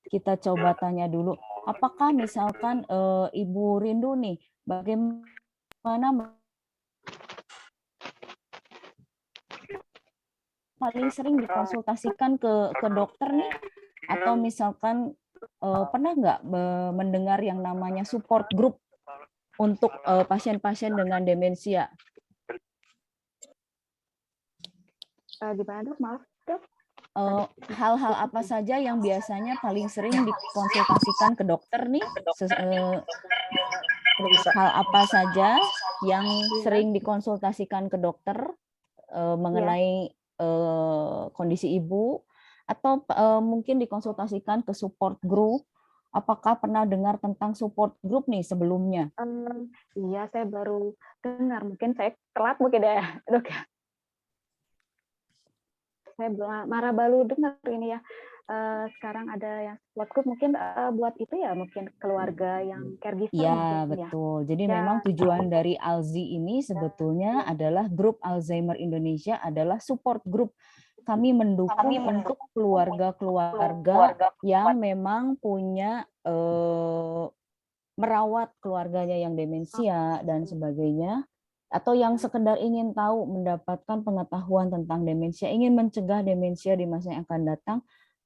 kita coba tanya dulu, apakah misalkan Ibu Rindu nih, bagaimana paling sering dikonsultasikan ke dokter nih, atau misalkan pernah nggak mendengar yang namanya support group untuk pasien-pasien dengan demensia? Gimana dok? Maaf dok. Hal-hal apa saja yang biasanya paling sering dikonsultasikan ke dokter nih? Hal apa saja yang sering dikonsultasikan ke dokter mengenai kondisi ibu, atau mungkin dikonsultasikan ke support group? Apakah pernah dengar tentang support group nih sebelumnya? Iya, saya baru dengar. Mungkin saya telat mungkin ya, dok ya. Saya baru dengar ini ya. Sekarang ada yang support group, mungkin buat itu ya, mungkin keluarga yang caregiver. Ya, betul. Jadi memang tujuan dari ALZI ini sebetulnya adalah grup Alzheimer Indonesia adalah support group. Kami mendukung untuk keluarga-keluarga yang memang punya merawat keluarganya yang demensia dan sebagainya, atau yang sekedar ingin tahu, mendapatkan pengetahuan tentang demensia, ingin mencegah demensia di masa yang akan datang,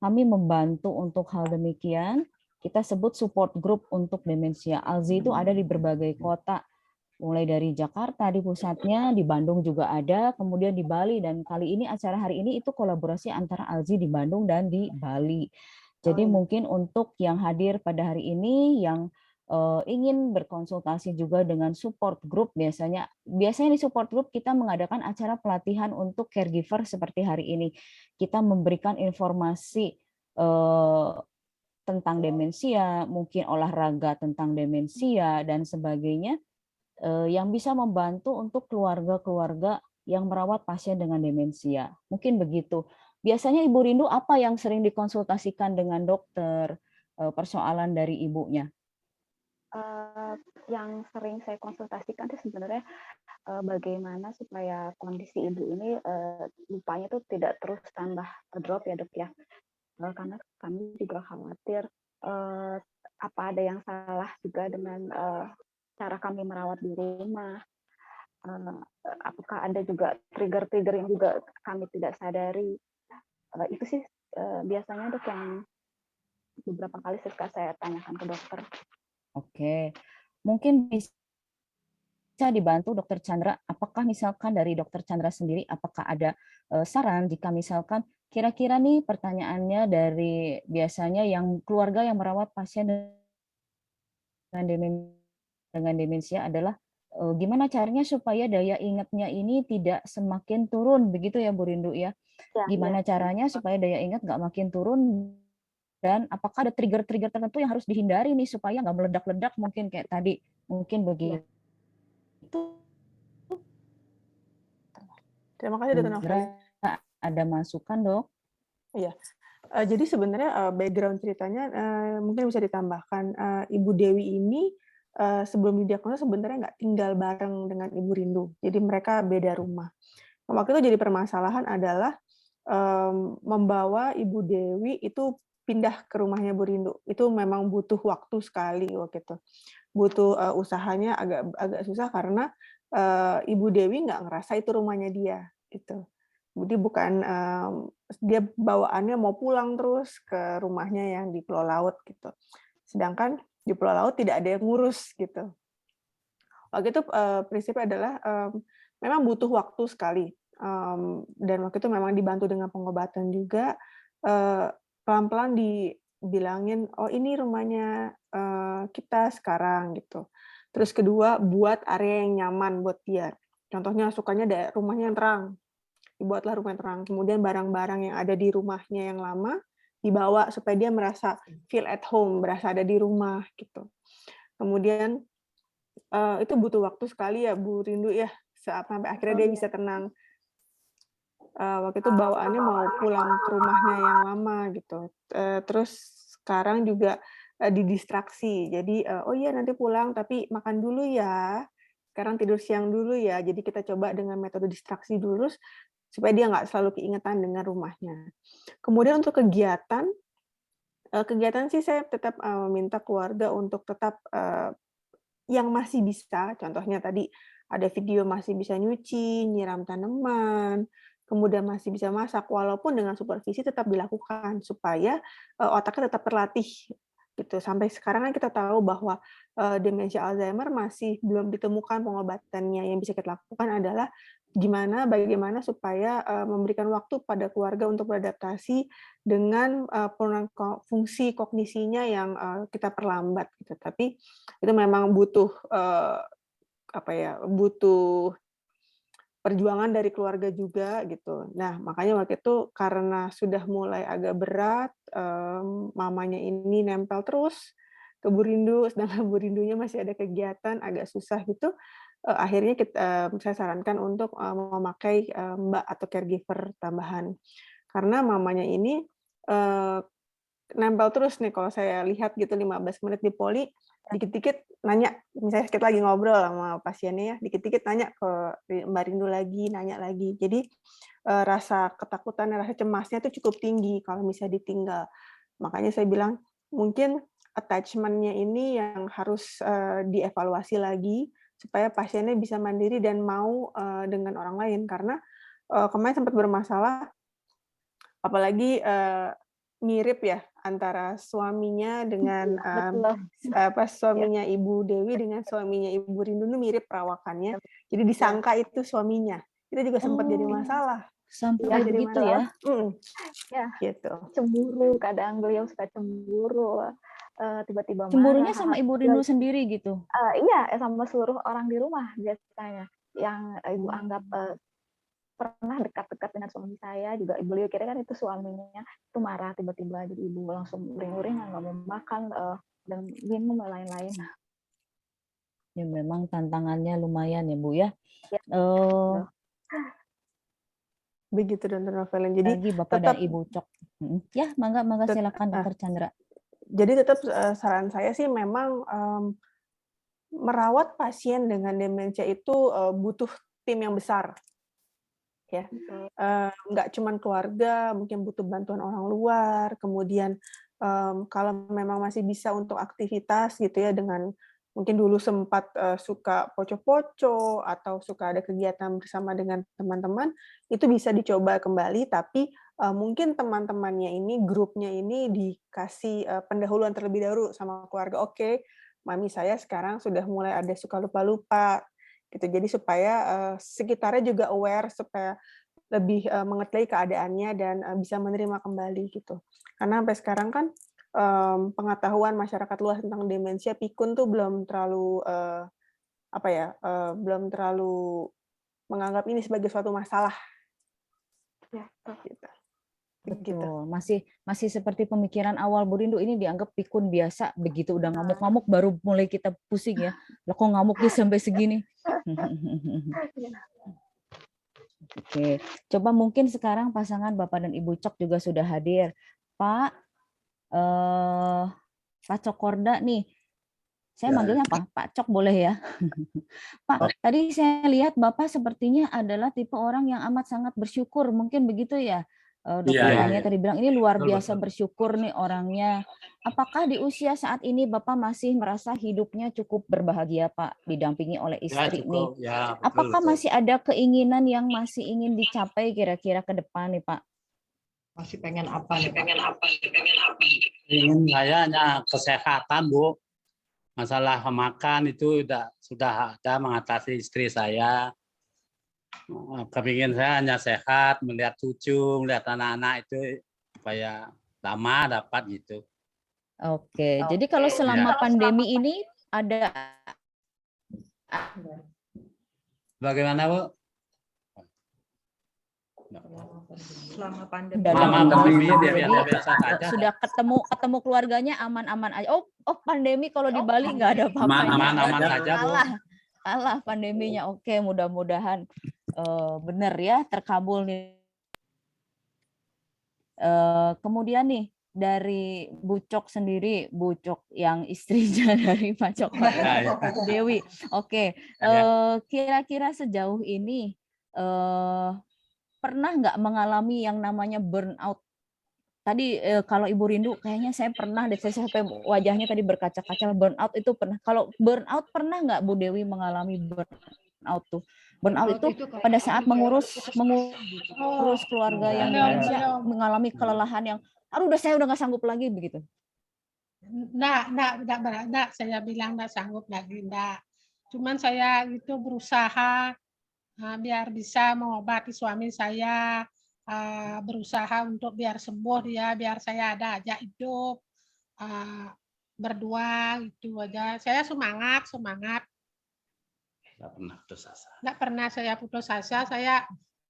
kami membantu untuk hal demikian. Kita sebut support group untuk demensia. ALZI itu ada di berbagai kota, mulai dari Jakarta di pusatnya, di Bandung juga ada, kemudian di Bali, dan kali ini acara hari ini itu kolaborasi antara ALZI di Bandung dan di Bali. Jadi mungkin untuk yang hadir pada hari ini, yang ingin berkonsultasi juga dengan support group, biasanya di support group kita mengadakan acara pelatihan untuk caregiver seperti hari ini. Kita memberikan informasi tentang demensia, mungkin olahraga tentang demensia dan sebagainya, yang bisa membantu untuk keluarga-keluarga yang merawat pasien dengan demensia. Mungkin begitu. Biasanya Ibu Rindu apa yang sering dikonsultasikan dengan dokter, persoalan dari ibunya? Yang sering saya konsultasikan itu sebenarnya bagaimana supaya kondisi ibu ini lupanya tuh tidak terus tambah drop ya dok ya, karena kami juga khawatir apa ada yang salah juga dengan cara kami merawat di rumah, apakah ada juga trigger-trigger yang juga kami tidak sadari. Itu sih biasanya dok yang beberapa kali suka saya tanyakan ke dokter. Oke, mungkin bisa. bisa dibantu Dokter Chandra? Apakah misalkan dari Dokter Chandra sendiri, apakah ada saran jika misalkan kira-kira nih pertanyaannya dari biasanya yang keluarga yang merawat pasien dengan demensia adalah gimana caranya supaya daya ingatnya ini tidak semakin turun, begitu ya Bu Rindu ya? Gimana caranya supaya daya ingat nggak makin turun, dan apakah ada trigger-trigger tertentu yang harus dihindari nih supaya nggak meledak-ledak mungkin kayak tadi, mungkin begitu. Terima kasih Dr. Novelin. Ada masukan, Dok? Iya. Jadi sebenarnya background ceritanya mungkin bisa ditambahkan. Ibu Dewi ini sebelum didiagnosa sebenarnya nggak tinggal bareng dengan Ibu Rindu. Jadi mereka beda rumah. Waktu itu jadi permasalahan adalah membawa Ibu Dewi itu pindah ke rumahnya Bu Rindu. Itu memang butuh waktu sekali waktu itu. Butuh usahanya agak susah karena Ibu Dewi nggak ngerasa itu rumahnya dia. Gitu. Jadi bukan dia bawaannya mau pulang terus ke rumahnya yang di Pulau Laut gitu. Sedangkan di Pulau Laut tidak ada yang ngurus gitu. Waktu itu prinsipnya adalah memang butuh waktu sekali. Dan waktu itu memang dibantu dengan pengobatan juga. Pelan-pelan dibilangin, oh ini rumahnya kita sekarang gitu. Terus kedua, buat area yang nyaman buat dia. Contohnya sukanya rumahnya yang terang. Dibuatlah rumah yang terang. Kemudian barang-barang yang ada di rumahnya yang lama dibawa supaya dia merasa feel at home, berasa ada di rumah gitu. Kemudian itu butuh waktu sekali ya Bu Rindu ya, sampai akhirnya dia bisa tenang. Waktu itu bawaannya mau pulang ke rumahnya yang lama gitu. Terus sekarang juga didistraksi. Jadi oh iya nanti pulang tapi makan dulu ya. Sekarang tidur siang dulu ya. Jadi kita coba dengan metode distraksi dulu supaya dia nggak selalu keingetan dengan rumahnya. Kemudian untuk kegiatan sih saya tetap meminta keluarga untuk tetap yang masih bisa, contohnya tadi ada video masih bisa nyuci, nyiram tanaman, kemudian masih bisa masak, walaupun dengan supervisi tetap dilakukan supaya otaknya tetap terlatih gitu. Sampai sekarang kan kita tahu bahwa demensia Alzheimer masih belum ditemukan pengobatannya. Yang bisa kita lakukan adalah bagaimana supaya memberikan waktu pada keluarga untuk beradaptasi dengan penurunan fungsi kognisinya yang kita perlambat gitu. Tapi itu memang butuh butuh perjuangan dari keluarga juga gitu. Nah, makanya waktu itu karena sudah mulai agak berat, mamanya ini nempel terus ke Bu Rindu, sedangkan Bu Rindunya masih ada kegiatan agak susah gitu. Akhirnya saya sarankan untuk memakai mbak atau caregiver tambahan. Karena mamanya ini nempel terus nih kalau saya lihat gitu 15 menit di poli, dikit-dikit nanya, misalnya kita lagi ngobrol sama pasiennya ya, dikit-dikit nanya ke Mbak Rindu lagi, nanya lagi. Jadi rasa ketakutan, rasa cemasnya itu cukup tinggi kalau misalnya ditinggal. Makanya saya bilang mungkin attachment-nya ini yang harus dievaluasi lagi supaya pasiennya bisa mandiri dan mau dengan orang lain. Karena kemarin sempat bermasalah, apalagi mirip ya antara suaminya dengan suaminya Ibu Dewi dengan suaminya Ibu Rindu itu mirip perawakannya. Jadi disangka itu suaminya. Itu juga sempat jadi masalah. Sampai begitu ya? Ya, gitu. Cemburu, kadang beliau suka cemburu. Tiba-tiba Cemburunya marah. sama Ibu Rindu sendiri gitu? Iya, sama seluruh orang di rumah biasanya. Yang Ibu anggap pernah dekat-dekat dengan suami saya juga, beliau kira kan itu suaminya, itu marah tiba-tiba, jadi Ibu langsung uring-uring nggak mau makan dan minum dan lain-lain. Ya memang tantangannya lumayan ya Bu ya. Begitu Dr. Novelin. Jadi lagi Bapak tetap, dan Ibu Cok. Ya, mangga silakan Dr. Chandra. Jadi tetap saran saya sih memang merawat pasien dengan demensia itu butuh tim yang besar. Ya, nggak cuma keluarga, mungkin butuh bantuan orang luar. Kemudian kalau memang masih bisa untuk aktivitas gitu ya, dengan mungkin dulu sempat suka poco-poco atau suka ada kegiatan bersama dengan teman-teman, itu bisa dicoba kembali. Tapi mungkin teman-temannya ini, grupnya ini dikasih pendahuluan terlebih dahulu sama keluarga. Oke, mami saya sekarang sudah mulai ada suka lupa-lupa. gitu. Jadi supaya sekitarnya juga aware, supaya lebih mengerti keadaannya dan bisa menerima kembali gitu. Karena sampai sekarang kan pengetahuan masyarakat luas tentang demensia pikun tuh belum terlalu belum terlalu menganggap ini sebagai suatu masalah. Ya, gitu. Betul, masih seperti pemikiran awal Bu Rindu, ini dianggap pikun biasa, begitu udah ngamuk-ngamuk baru mulai kita pusing ya. Lah kok ngamuknya sampai segini? Oke, coba mungkin sekarang pasangan Bapak dan Ibu Cok juga sudah hadir. Pak Cokorda nih, saya manggilnya apa? Pak Cok boleh ya? Pak, tadi saya lihat Bapak sepertinya adalah tipe orang yang amat sangat bersyukur, mungkin begitu ya? Dokter Tania tadi bilang ini luar biasa bersyukur nih orangnya. Apakah di usia saat ini Bapak masih merasa hidupnya cukup berbahagia, Pak, didampingi oleh istri nih? Apakah masih ada keinginan yang masih ingin dicapai kira-kira ke depan nih, Pak? Masih pengen apa nih, Pak? Ingin saya hanya kesehatan, Bu. Masalah makan itu sudah ada mengatasi istri saya. Kepingin saya hanya sehat, melihat cucu, melihat anak-anak itu supaya lama dapat gitu. Oke, jadi kalau selama pandemi ini ada bagaimana, Bu? Selama pandemi. Sudah ketemu keluarganya aman-aman aja. Oh pandemi kalau di Bali nggak ada apa-apanya. Aman-aman saja, Bu. Kalah pandeminya. Oke, mudah-mudahan benar ya, terkabul nih. Kemudian nih dari Bu Cok sendiri, Bu Cok yang istrinya dari Pak Cok, Bu Dewi. Oke, kira-kira sejauh ini pernah nggak mengalami yang namanya burnout? Tadi kalau Ibu Rindu kayaknya saya pernah, saya sampai wajahnya tadi berkaca-kaca. Burnout itu pernah. Kalau burnout pernah nggak Bu Dewi mengalami burnout tuh? Burnout itu pada saat mengurus keluarga yang demensia, mengalami kelelahan yang, aduh saya udah nggak sanggup lagi begitu. Enggak, saya bilang enggak sanggup lagi, enggak. Cuman saya itu berusaha biar bisa mengobati suami saya, berusaha untuk biar sembuh dia, biar saya ada aja hidup, berdua gitu aja. Saya semangat. Nggak pernah putus asa. Nggak pernah saya putus asa, saya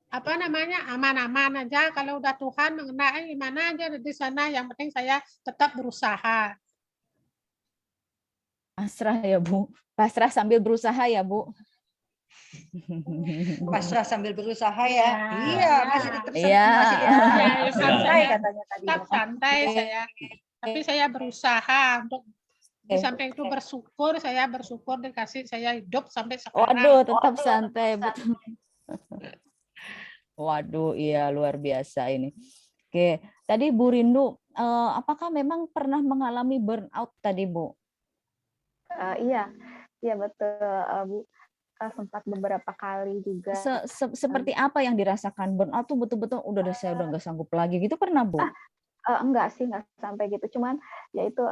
aman-aman aja. Kalau udah Tuhan mengenai gimana aja di sana, yang penting saya tetap berusaha. Pasrah ya Bu, pasrah sambil berusaha ya Bu. Pasrah sambil berusaha ya. Iya, masih tetap santai katanya tadi. Tetap santai saya. Tapi saya berusaha untuk di samping itu bersyukur, saya bersyukur dikasih saya hidup sampai sekarang. Waduh, tetap santai betul. Waduh, iya luar biasa ini. Oke, tadi Bu Rindu, apakah memang pernah mengalami burnout tadi Bu? Iya betul Bu. Sempat beberapa kali juga. Seperti apa yang dirasakan burnout tuh betul-betul saya udah nggak sanggup lagi gitu, pernah Bu? Enggak sih, nggak sampai gitu. Cuman ya itu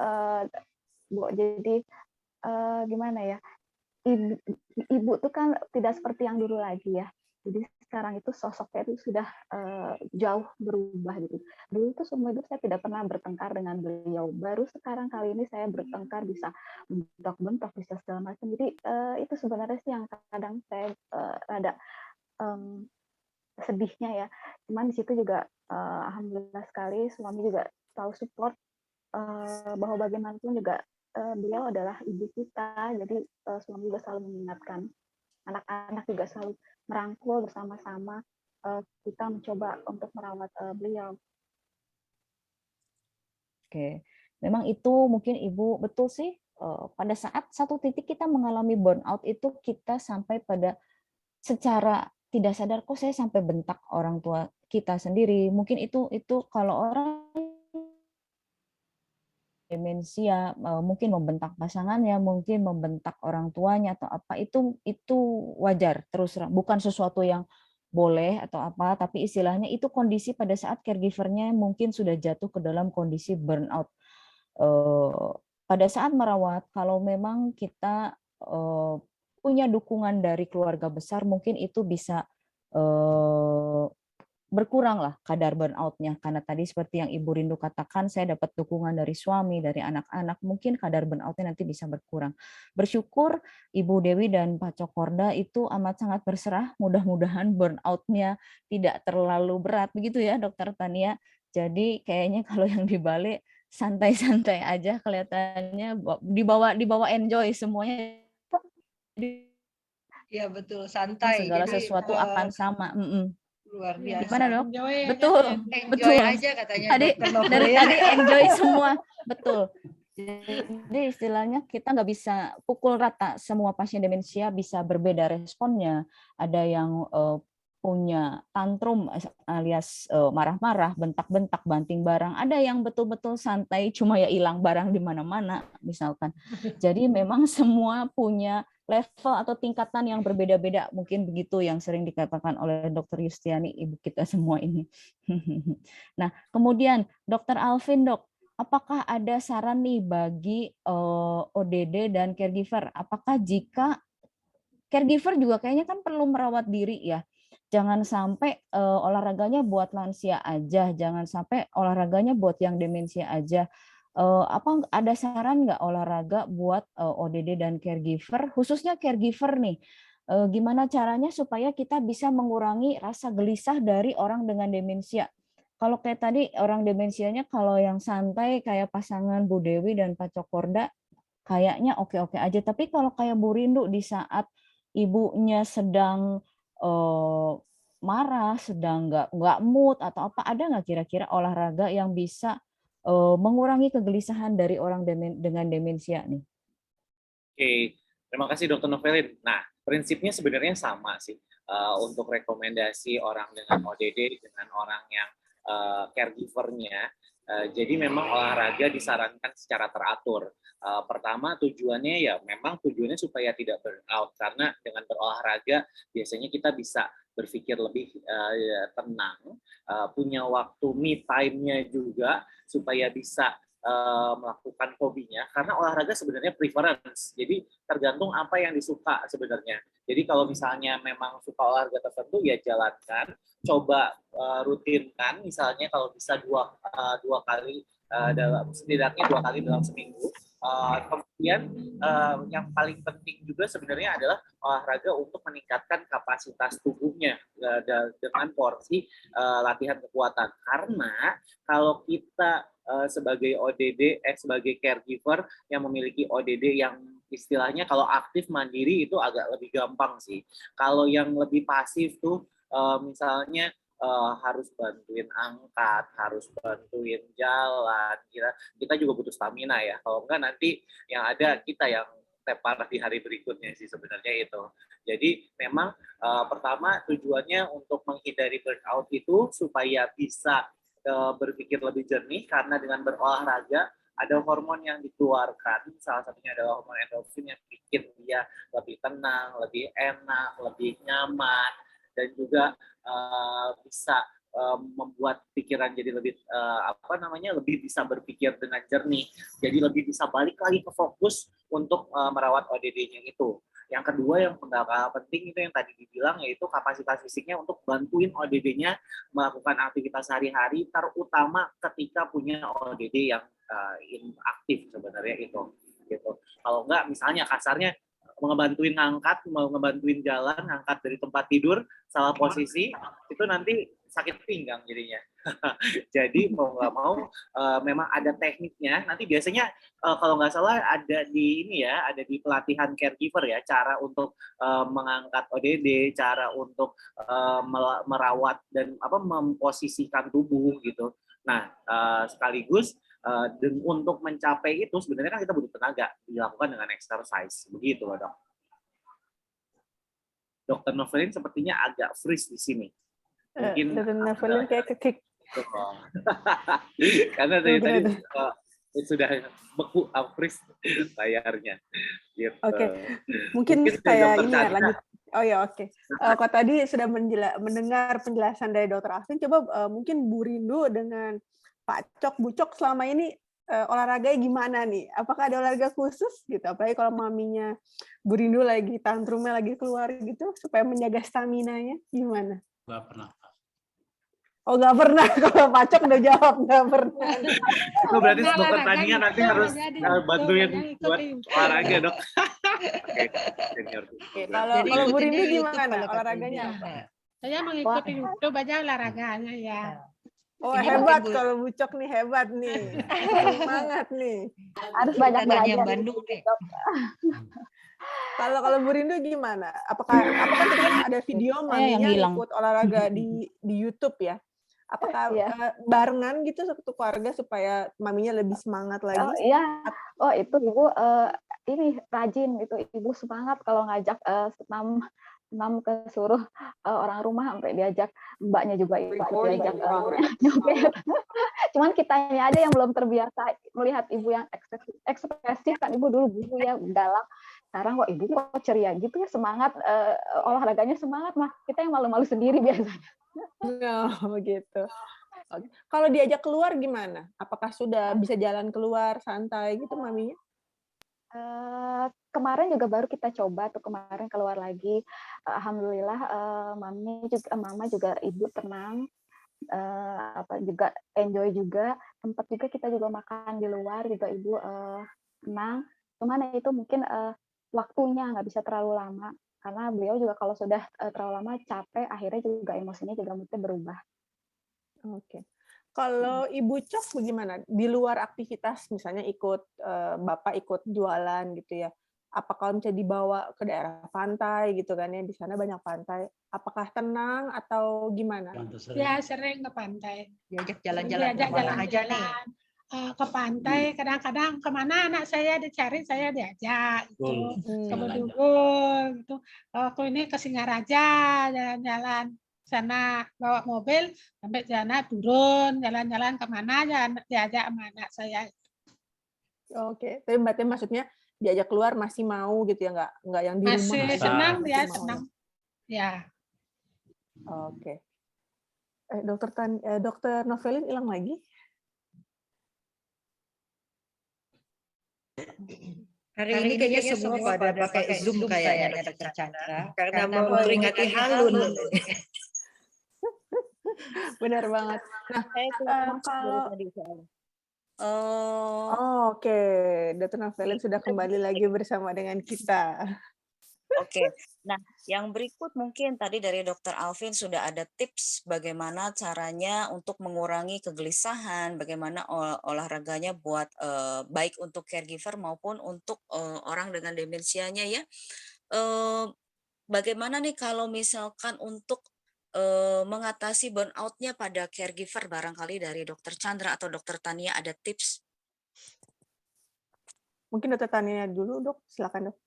Bu, jadi gimana ya? Ibu tuh kan tidak seperti yang dulu lagi ya. Jadi sekarang itu sosoknya itu sudah jauh berubah gitu. Dulu tuh semua hidup saya tidak pernah bertengkar dengan beliau. Baru sekarang kali ini saya bertengkar, bisa bentrok-bentrok, bisa segala macam. Jadi itu sebenarnya sih yang kadang saya rada sedihnya ya. Cuman di situ juga alhamdulillah sekali suami juga selalu support bahwa bagaimanapun juga beliau adalah ibu kita. Jadi suami juga selalu mengingatkan. Anak-anak juga selalu merangkul bersama-sama kita mencoba untuk merawat beliau. Oke, memang itu mungkin Ibu betul sih. Pada saat satu titik kita mengalami burnout itu kita sampai pada secara tidak sadar kok saya sampai bentak orang tua kita sendiri. Mungkin itu kalau orang demensia mungkin membentak pasangannya, mungkin membentak orang tuanya atau apa, itu wajar, terus bukan sesuatu yang boleh atau apa, tapi istilahnya itu kondisi pada saat caregivernya mungkin sudah jatuh ke dalam kondisi burnout. Pada saat merawat, kalau memang kita punya dukungan dari keluarga besar, mungkin itu bisa berkurang lah kadar burnout-nya. Karena tadi seperti yang Ibu Rindu katakan, saya dapat dukungan dari suami, dari anak-anak, mungkin kadar burnout-nya nanti bisa berkurang. Bersyukur Ibu Dewi dan Pak Cokorda itu amat sangat berserah, mudah-mudahan burnout-nya tidak terlalu berat, begitu ya Dokter Tania. Jadi kayaknya kalau yang di Bali santai-santai aja kelihatannya, dibawa enjoy semuanya. Ya betul, santai. Segala Jadi sesuatu akan sama. luar biasa. Gimana Dok? Enjoy aja Betul, ya. Enjoy betul. aja katanya Tadi Dokter Novel dari ya. tadi enjoy semua, betul. Jadi istilahnya kita nggak bisa pukul rata, semua pasien demensia bisa berbeda responnya. Ada yang punya tantrum alias marah-marah, bentak-bentak, banting barang. Ada yang betul-betul santai, cuma ya hilang barang di mana-mana misalkan. Jadi memang semua punya level atau tingkatan yang berbeda-beda, mungkin begitu yang sering dikatakan oleh Dr. Yustiani, ibu kita semua ini. Nah, kemudian Dr. Alvin, Dok, apakah ada saran nih bagi ODD dan caregiver? Apakah jika caregiver juga kayaknya kan perlu merawat diri ya, jangan sampai olahraganya buat lansia aja, jangan sampai olahraganya buat yang demensia aja. Apa ada saran nggak olahraga buat ODD dan caregiver, khususnya caregiver nih, gimana caranya supaya kita bisa mengurangi rasa gelisah dari orang dengan demensia? Kalau kayak tadi orang demensianya kalau yang santai kayak pasangan Bu Dewi dan Pak Cokorda kayaknya oke-oke aja, tapi kalau kayak Bu Rindu di saat ibunya sedang marah, sedang nggak mood atau apa, ada nggak kira-kira olahraga yang bisa mengurangi kegelisahan dari orang dengan demensia nih? Oke, terima kasih Dr. Novelin. Nah, prinsipnya sebenarnya sama sih untuk rekomendasi orang dengan ODD dengan orang yang caregiver-nya. Jadi memang olahraga disarankan secara teratur. Pertama tujuannya ya memang tujuannya supaya tidak burnout, karena dengan berolahraga biasanya kita bisa berpikir lebih tenang, punya waktu me time-nya juga supaya bisa melakukan hobinya, karena olahraga sebenarnya preference, jadi tergantung apa yang disuka sebenarnya. Jadi kalau misalnya memang suka olahraga tertentu ya jalankan, coba rutinkan, misalnya kalau bisa dua kali setidaknya 2 kali dalam seminggu. Kemudian yang paling penting juga sebenarnya adalah olahraga untuk meningkatkan kapasitas tubuhnya dengan porsi latihan kekuatan. Karena kalau kita sebagai ODD, sebagai caregiver yang memiliki ODD yang istilahnya kalau aktif mandiri itu agak lebih gampang sih. Kalau yang lebih pasif tuh misalnya harus bantuin angkat, harus bantuin jalan, kita juga butuh stamina ya. Kalau enggak nanti yang ada kita yang parah di hari berikutnya sih sebenarnya itu. Jadi memang pertama tujuannya untuk menghindari burnout itu supaya bisa berpikir lebih jernih, karena dengan berolahraga ada hormon yang dikeluarkan, salah satunya adalah hormon endorfin yang bikin dia lebih tenang, lebih enak, lebih nyaman, dan juga bisa membuat pikiran jadi lebih lebih bisa berpikir dengan jernih, jadi lebih bisa balik lagi ke fokus untuk merawat ODD-nya itu. Yang kedua yang nggak kalah penting itu yang tadi dibilang, yaitu kapasitas fisiknya untuk bantuin ODD-nya melakukan aktivitas sehari-hari, terutama ketika punya ODD yang aktif sebenarnya itu. Gitu. Kalau nggak misalnya kasarnya ngebantuin ngangkat, mau ngebantuin jalan, ngangkat dari tempat tidur, salah posisi, itu nanti sakit pinggang jadinya. Jadi mau nggak mau memang ada tekniknya. Nanti biasanya kalau nggak salah ada di ini ya, ada di pelatihan caregiver ya, cara untuk mengangkat ODD, cara untuk merawat dan memposisikan tubuh gitu. Nah, sekaligus untuk mencapai itu sebenarnya kan kita butuh tenaga, dilakukan dengan exercise, begitu loh dok. Dr. Novelin sepertinya agak freeze di sini. Mungkin Dr. Novelin kayak kekik. Karena dari tadi sudah beku, freeze layarnya. Gitu. Oke, mungkin saya ini ya lanjut. Oh ya oke. Kalau tadi sudah mendengar penjelasan dari Dr. Alvin, coba mungkin Bu Rindu dengan Pak Cok, Bu Cok selama ini olahraga gimana nih? Apakah ada olahraga khusus gitu? Apalagi kalau maminya Bu Rindu lagi tantrumnya lagi keluar gitu, supaya menjaga stamina-nya gimana? Nggak pernah. Oh, nggak pernah. Kalau Pak Cok udah jawab nggak pernah. Itu berarti dokter Tania nanti harus bantuin buat olahraga, Dok. Oke, senior. Kalau Bu Rindu gimana? Olahraganya apa? Saya mengikuti YouTube aja olahraganya ya. Oh, hebat kalau Bu Cok nih, hebat nih. Semangat nih. Harus banyak belajar. Bandung nih. Kalau Bu Rindu gimana? Apakah tadi kan ada video maminya ikut olahraga di YouTube ya? Apakah barengan gitu satu keluarga supaya maminya lebih semangat lagi? Oh iya, itu Ibu ini rajin, itu Ibu semangat kalau ngajak senam kesuruh orang rumah, sampai diajak mbaknya juga diajak joget. Cuman kitanya aja yang belum terbiasa melihat Ibu yang ekspresif, kan Ibu dulu guru ya, galak. Sekarang kok Ibu kok ceria gitu ya, semangat, olahraganya semangat, mah kita yang malu-malu sendiri biasanya. Oh, gitu. Oke. Kalau diajak keluar gimana? Apakah sudah bisa jalan keluar santai gitu maminya? Kemarin juga baru kita coba tuh, kemarin keluar lagi. Alhamdulillah mama juga Ibu tenang, juga enjoy juga. Tempat juga kita juga makan di luar juga Ibu tenang. Cuman itu mungkin waktunya nggak bisa terlalu lama, karena beliau juga kalau sudah terlalu lama capek, akhirnya juga emosinya juga mungkin berubah. Oke. Kalau Ibu Cok bagaimana? Di luar aktivitas, misalnya Bapak ikut jualan gitu ya, apa kalau misalnya dibawa ke daerah pantai gitu kan ya, di sana banyak pantai, apakah tenang atau gimana? Ya sering ke pantai. Diajak jalan-jalan kemana aja nih? Ke pantai, kadang-kadang kemana anak saya dicari, saya diajak gitu. Ke Bedugul gitu. Aku ini ke Singaraja jalan-jalan. Sana bawa mobil sampai sana turun jalan-jalan kemana aja diajak sama anak saya. Oke, tapi berarti maksudnya diajak keluar masih mau gitu ya, nggak yang di rumah masih aja. Senang Masih dia mau. senang ya. Oke. Dokter Novelin hilang lagi? Hari ini kayaknya semua pada pakai Zoom kayaknya Dokter Chandra, karena mau memperingati Halun. Benar banget. Nah, kalau oke, Dr. Novelin sudah kembali lagi bersama dengan kita. Oke, nah yang berikut mungkin tadi dari Dr. Alvin sudah ada tips bagaimana caranya untuk mengurangi kegelisahan, bagaimana olahraganya buat baik untuk caregiver maupun untuk orang dengan demensianya ya. Bagaimana nih kalau misalkan untuk mengatasi burnout-nya pada caregiver, barangkali dari Dr. Chandra atau Dr. Tania ada tips? Mungkin Dr. Tania dulu, Dok. Silakan, Dok.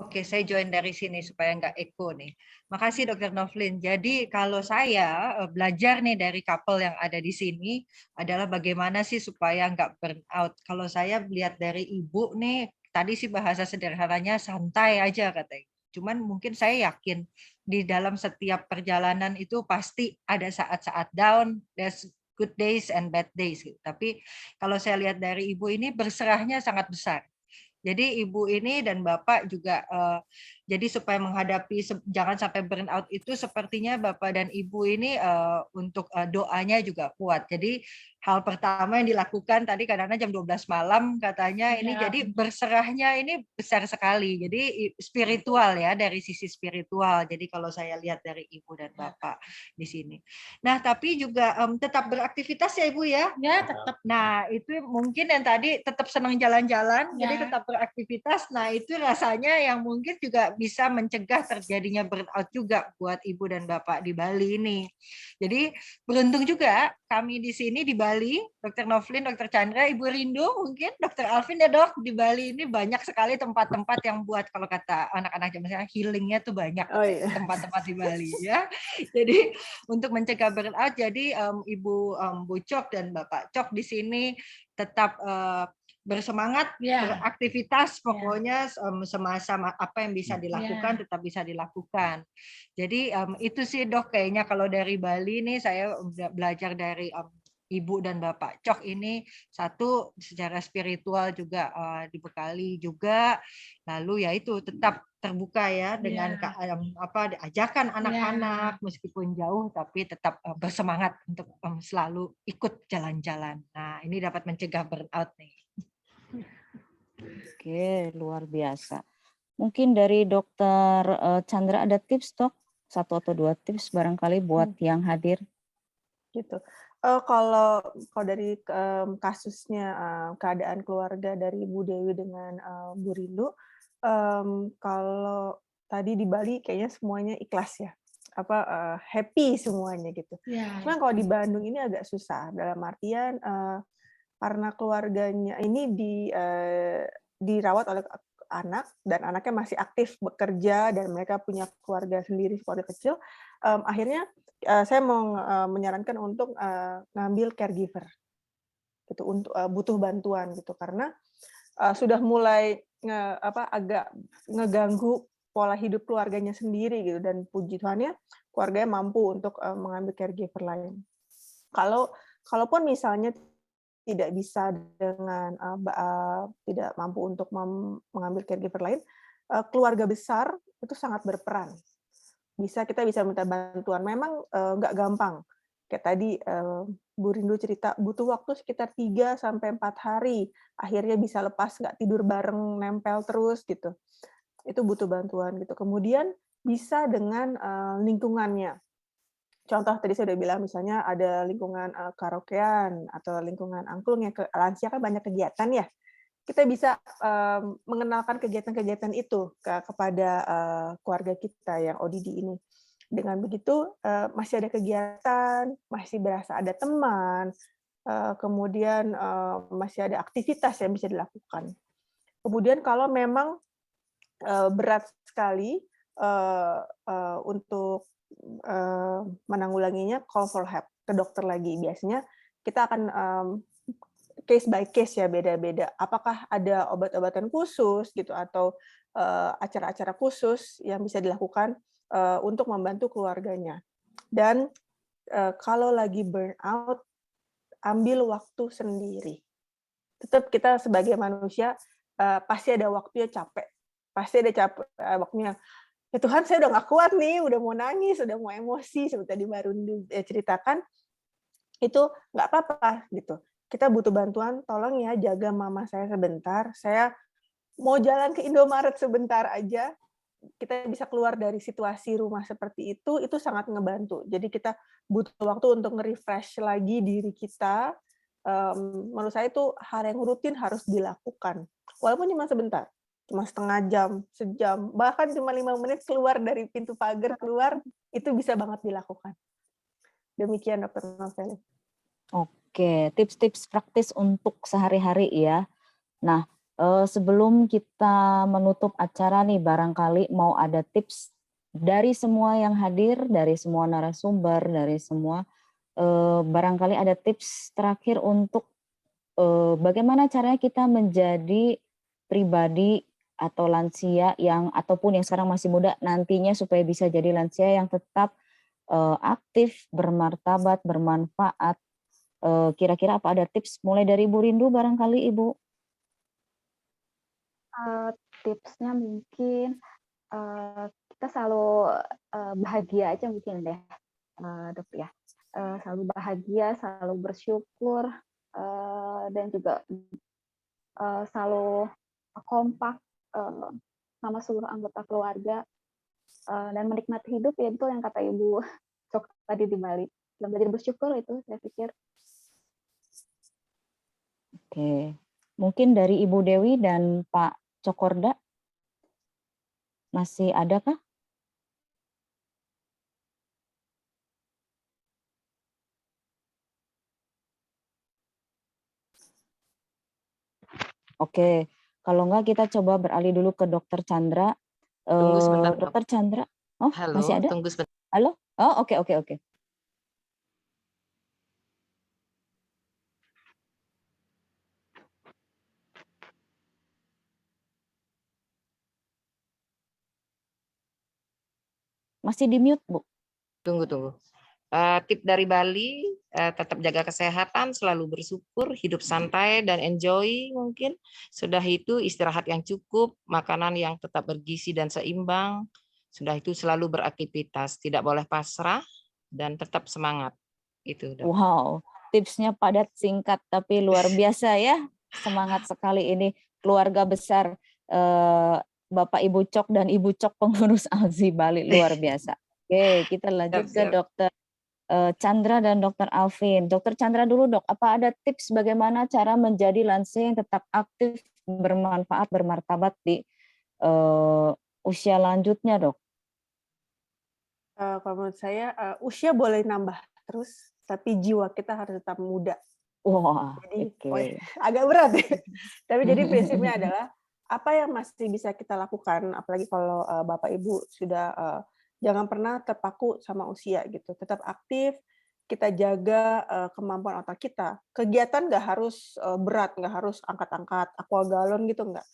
Oke, saya join dari sini supaya nggak echo nih. Makasih Dr. Novlin. Jadi kalau saya belajar nih dari couple yang ada di sini adalah bagaimana sih supaya nggak burnout. Kalau saya lihat dari ibu nih, tadi sih bahasa sederhananya santai aja katanya. Cuman mungkin saya yakin di dalam setiap perjalanan itu pasti ada saat-saat down, there's good days and bad days. Tapi kalau saya lihat dari ibu ini berserahnya sangat besar. Jadi ibu ini dan bapak juga jadi supaya menghadapi jangan sampai burnout itu sepertinya bapak dan ibu ini untuk doanya juga kuat. Jadi hal pertama yang dilakukan tadi kadang-kadang jam 12 malam katanya ini jadi berserahnya ini besar sekali. Jadi spiritual ya, dari sisi spiritual. Jadi kalau saya lihat dari ibu dan bapak di sini. Nah, tapi juga tetap beraktivitas ya Ibu ya? Ya, tetap. Nah, itu mungkin yang tadi tetap senang jalan-jalan, jadi tetap beraktivitas. Nah, itu rasanya yang mungkin juga bisa mencegah terjadinya burnout juga buat ibu dan bapak di Bali ini. Jadi beruntung juga kami di sini di Bali, Dr. Novlin, Dr. Chandra, Ibu Rindu, mungkin Dr. Alvin ya Dok, di Bali ini banyak sekali tempat-tempat yang buat kalau kata anak-anak zaman healingnya tuh banyak tempat-tempat di Bali ya. Jadi untuk mencegah burnout, jadi Ibu Bu Cok dan Bapak Cok di sini tetap bersemangat beraktivitas, pokoknya semasa apa yang bisa dilakukan tetap bisa dilakukan. Jadi itu sih Dok, kayaknya kalau dari Bali nih saya udah belajar dari Ibu dan Bapak Cok ini satu secara spiritual juga dibekali juga, lalu ya itu tetap terbuka ya dengan ajakan anak-anak meskipun jauh tapi tetap bersemangat untuk selalu ikut jalan-jalan. Nah, ini dapat mencegah burnout nih. Oke, luar biasa. Mungkin dari Dokter Chandra ada tips, Dok? 1 atau 2 tips barangkali buat yang hadir. Gitu. Kalau dari kasusnya keadaan keluarga dari Bu Dewi dengan Bu Rindu, kalau tadi di Bali kayaknya semuanya ikhlas ya, happy semuanya gitu. Ya. Cuma kalau di Bandung ini agak susah dalam artian karena keluarganya ini dirawat oleh anak dan anaknya masih aktif bekerja dan mereka punya keluarga sendiri, keluarga kecil, akhirnya saya mau menyarankan untuk ngambil caregiver gitu untuk butuh bantuan gitu karena sudah mulai agak ngeganggu pola hidup keluarganya sendiri gitu dan puji Tuhannya keluarganya mampu untuk mengambil caregiver lain. Kalaupun misalnya tidak bisa dengan tidak mampu untuk mengambil caregiver lain, keluarga besar itu sangat berperan. Kita bisa minta bantuan. Memang nggak gampang. Kayak tadi Bu Rindu cerita butuh waktu sekitar 3 sampai 4 hari. Akhirnya bisa lepas nggak tidur bareng, nempel terus gitu. Itu butuh bantuan gitu. Kemudian bisa dengan lingkungannya. Contoh tadi saya udah bilang misalnya ada lingkungan karaokean atau lingkungan angklung yang lansia kan banyak kegiatan ya. Kita bisa mengenalkan kegiatan-kegiatan itu kepada keluarga kita yang ODD ini. Dengan begitu masih ada kegiatan, masih berasa ada teman, kemudian masih ada aktivitas yang bisa dilakukan. Kemudian kalau memang berat sekali untuk menanggulanginya, call for help ke dokter lagi. Biasanya kita akan case by case ya, beda-beda. Apakah ada obat-obatan khusus gitu atau acara-acara khusus yang bisa dilakukan untuk membantu keluarganya. Dan kalau lagi burnout, ambil waktu sendiri. Tetap kita sebagai manusia pasti ada waktunya capek. Pasti ada waktunya, ya Tuhan saya udah nggak kuat nih, udah mau nangis, udah mau emosi, seperti tadi baru ceritakan, itu nggak apa-apa gitu. Kita butuh bantuan, tolong ya jaga mama saya sebentar, saya mau jalan ke Indomaret sebentar aja, kita bisa keluar dari situasi rumah seperti itu sangat ngebantu. Jadi kita butuh waktu untuk nge-refresh lagi diri kita. Menurut saya itu hal yang rutin harus dilakukan. Walaupun cuma sebentar, cuma setengah jam, sejam, bahkan cuma 5 menit keluar dari pintu pagar keluar, itu bisa banget dilakukan. Demikian Dr. Novely. Oke, tips-tips praktis untuk sehari-hari ya. Nah, sebelum kita menutup acara nih, barangkali mau ada tips dari semua yang hadir, dari semua narasumber, dari semua, barangkali ada tips terakhir untuk bagaimana caranya kita menjadi pribadi atau lansia ataupun yang sekarang masih muda nantinya supaya bisa jadi lansia yang tetap aktif, bermartabat, bermanfaat. Kira-kira apa ada tips mulai dari Bu Rindu barangkali Ibu? Tipsnya mungkin kita selalu bahagia aja mungkin deh, Dok ya. Selalu bahagia, selalu bersyukur, dan juga selalu kompak sama seluruh anggota keluarga dan menikmati hidup ya, betul yang kata Ibu Cok tadi di Bali. Belajar bersyukur itu saya pikir. Oke, mungkin dari Ibu Dewi dan Pak Cokorda masih ada kah? Oke, kalau enggak kita coba beralih dulu ke Dokter Chandra. Tunggu sebentar, Dok. Dokter Chandra, oh Halo, masih ada? tunggu sebentar. Halo? Oh oke. Masih di mute, Bu. Tunggu. Tip dari Bali, tetap jaga kesehatan, selalu bersyukur, hidup santai dan enjoy mungkin. Sudah itu istirahat yang cukup, makanan yang tetap bergizi dan seimbang. Sudah itu selalu beraktivitas, tidak boleh pasrah dan tetap semangat. Itu, Dok. Wow, tipsnya padat singkat tapi luar biasa ya. Semangat sekali ini keluarga besar Bapak Ibu Cok dan Ibu Cok pengurus ALSI Bali, luar biasa. Oke, kita lanjut ke Dokter Chandra dan Dokter Alvin. Dokter Chandra dulu, Dok. Apa ada tips bagaimana cara menjadi lansia yang tetap aktif, bermanfaat, bermartabat di usia lanjutnya, Dok? Kalau menurut saya usia boleh nambah terus, tapi jiwa kita harus tetap muda. Wah, Jadi oke. agak berat ya. Tapi jadi prinsipnya adalah apa yang masih bisa kita lakukan, apalagi kalau Bapak Ibu sudah jangan pernah terpaku sama usia gitu. Tetap aktif, kita jaga kemampuan otak kita. Kegiatan nggak harus berat, nggak harus angkat-angkat aquagalon gitu nggak.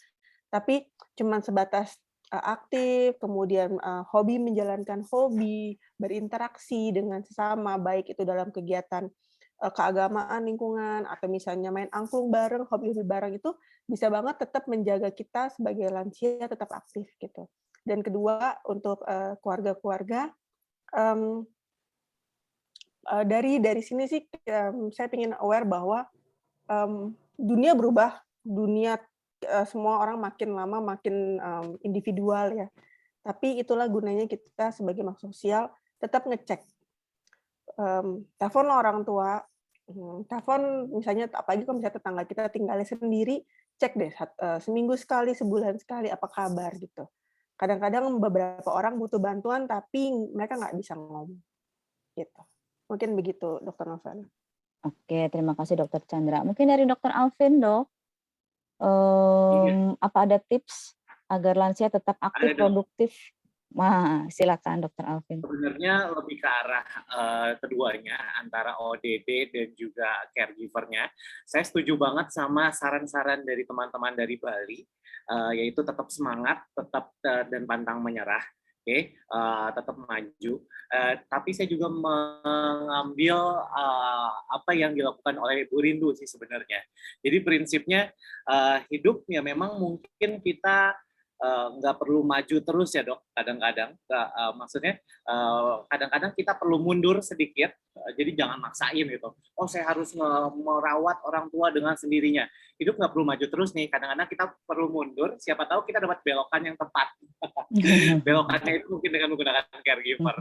Tapi cuman sebatas aktif, kemudian hobi menjalankan hobi, berinteraksi dengan sesama, baik itu dalam kegiatan keagamaan lingkungan atau misalnya main angklung bareng, hobi-hobi bareng itu bisa banget tetap menjaga kita sebagai lansia tetap aktif gitu. Dan kedua untuk keluarga-keluarga dari sini sih saya ingin aware bahwa dunia berubah, dunia semua orang makin lama makin individual ya. Tapi itulah gunanya kita sebagai makhluk sosial tetap ngecek. Telepon orang tua, telepon misalnya apalagi kalau misalnya tetangga kita tinggalnya sendiri, cek deh seminggu sekali, sebulan sekali apa kabar gitu. Kadang-kadang beberapa orang butuh bantuan tapi mereka nggak bisa ngomong gitu. Mungkin begitu, Dokter Novel. Oke, terima kasih Dokter Chandra. Mungkin dari Dokter Alvin, Dok. Apa ada tips agar lansia tetap aktif, Ada, Dok. produktif? Wah, silakan Dokter Alvin. Sebenarnya lebih ke arah keduanya, antara ODD dan juga caregiver-nya. Saya setuju banget sama saran-saran dari teman-teman dari Bali, yaitu tetap semangat, tetap dan pantang menyerah. Oke, tetap maju. Tapi saya juga mengambil apa yang dilakukan oleh Bu Rindu sih sebenarnya. Jadi prinsipnya hidup ya memang mungkin kita nggak perlu maju terus ya, Dok. Kadang-kadang maksudnya kadang-kadang kita perlu mundur sedikit. Jadi jangan maksain gitu. Oh, saya harus merawat orang tua dengan sendirinya. Hidup nggak perlu maju terus nih. Kadang-kadang kita perlu mundur. Siapa tahu kita dapat belokan yang tepat. Belokannya itu mungkin dengan menggunakan caregiver,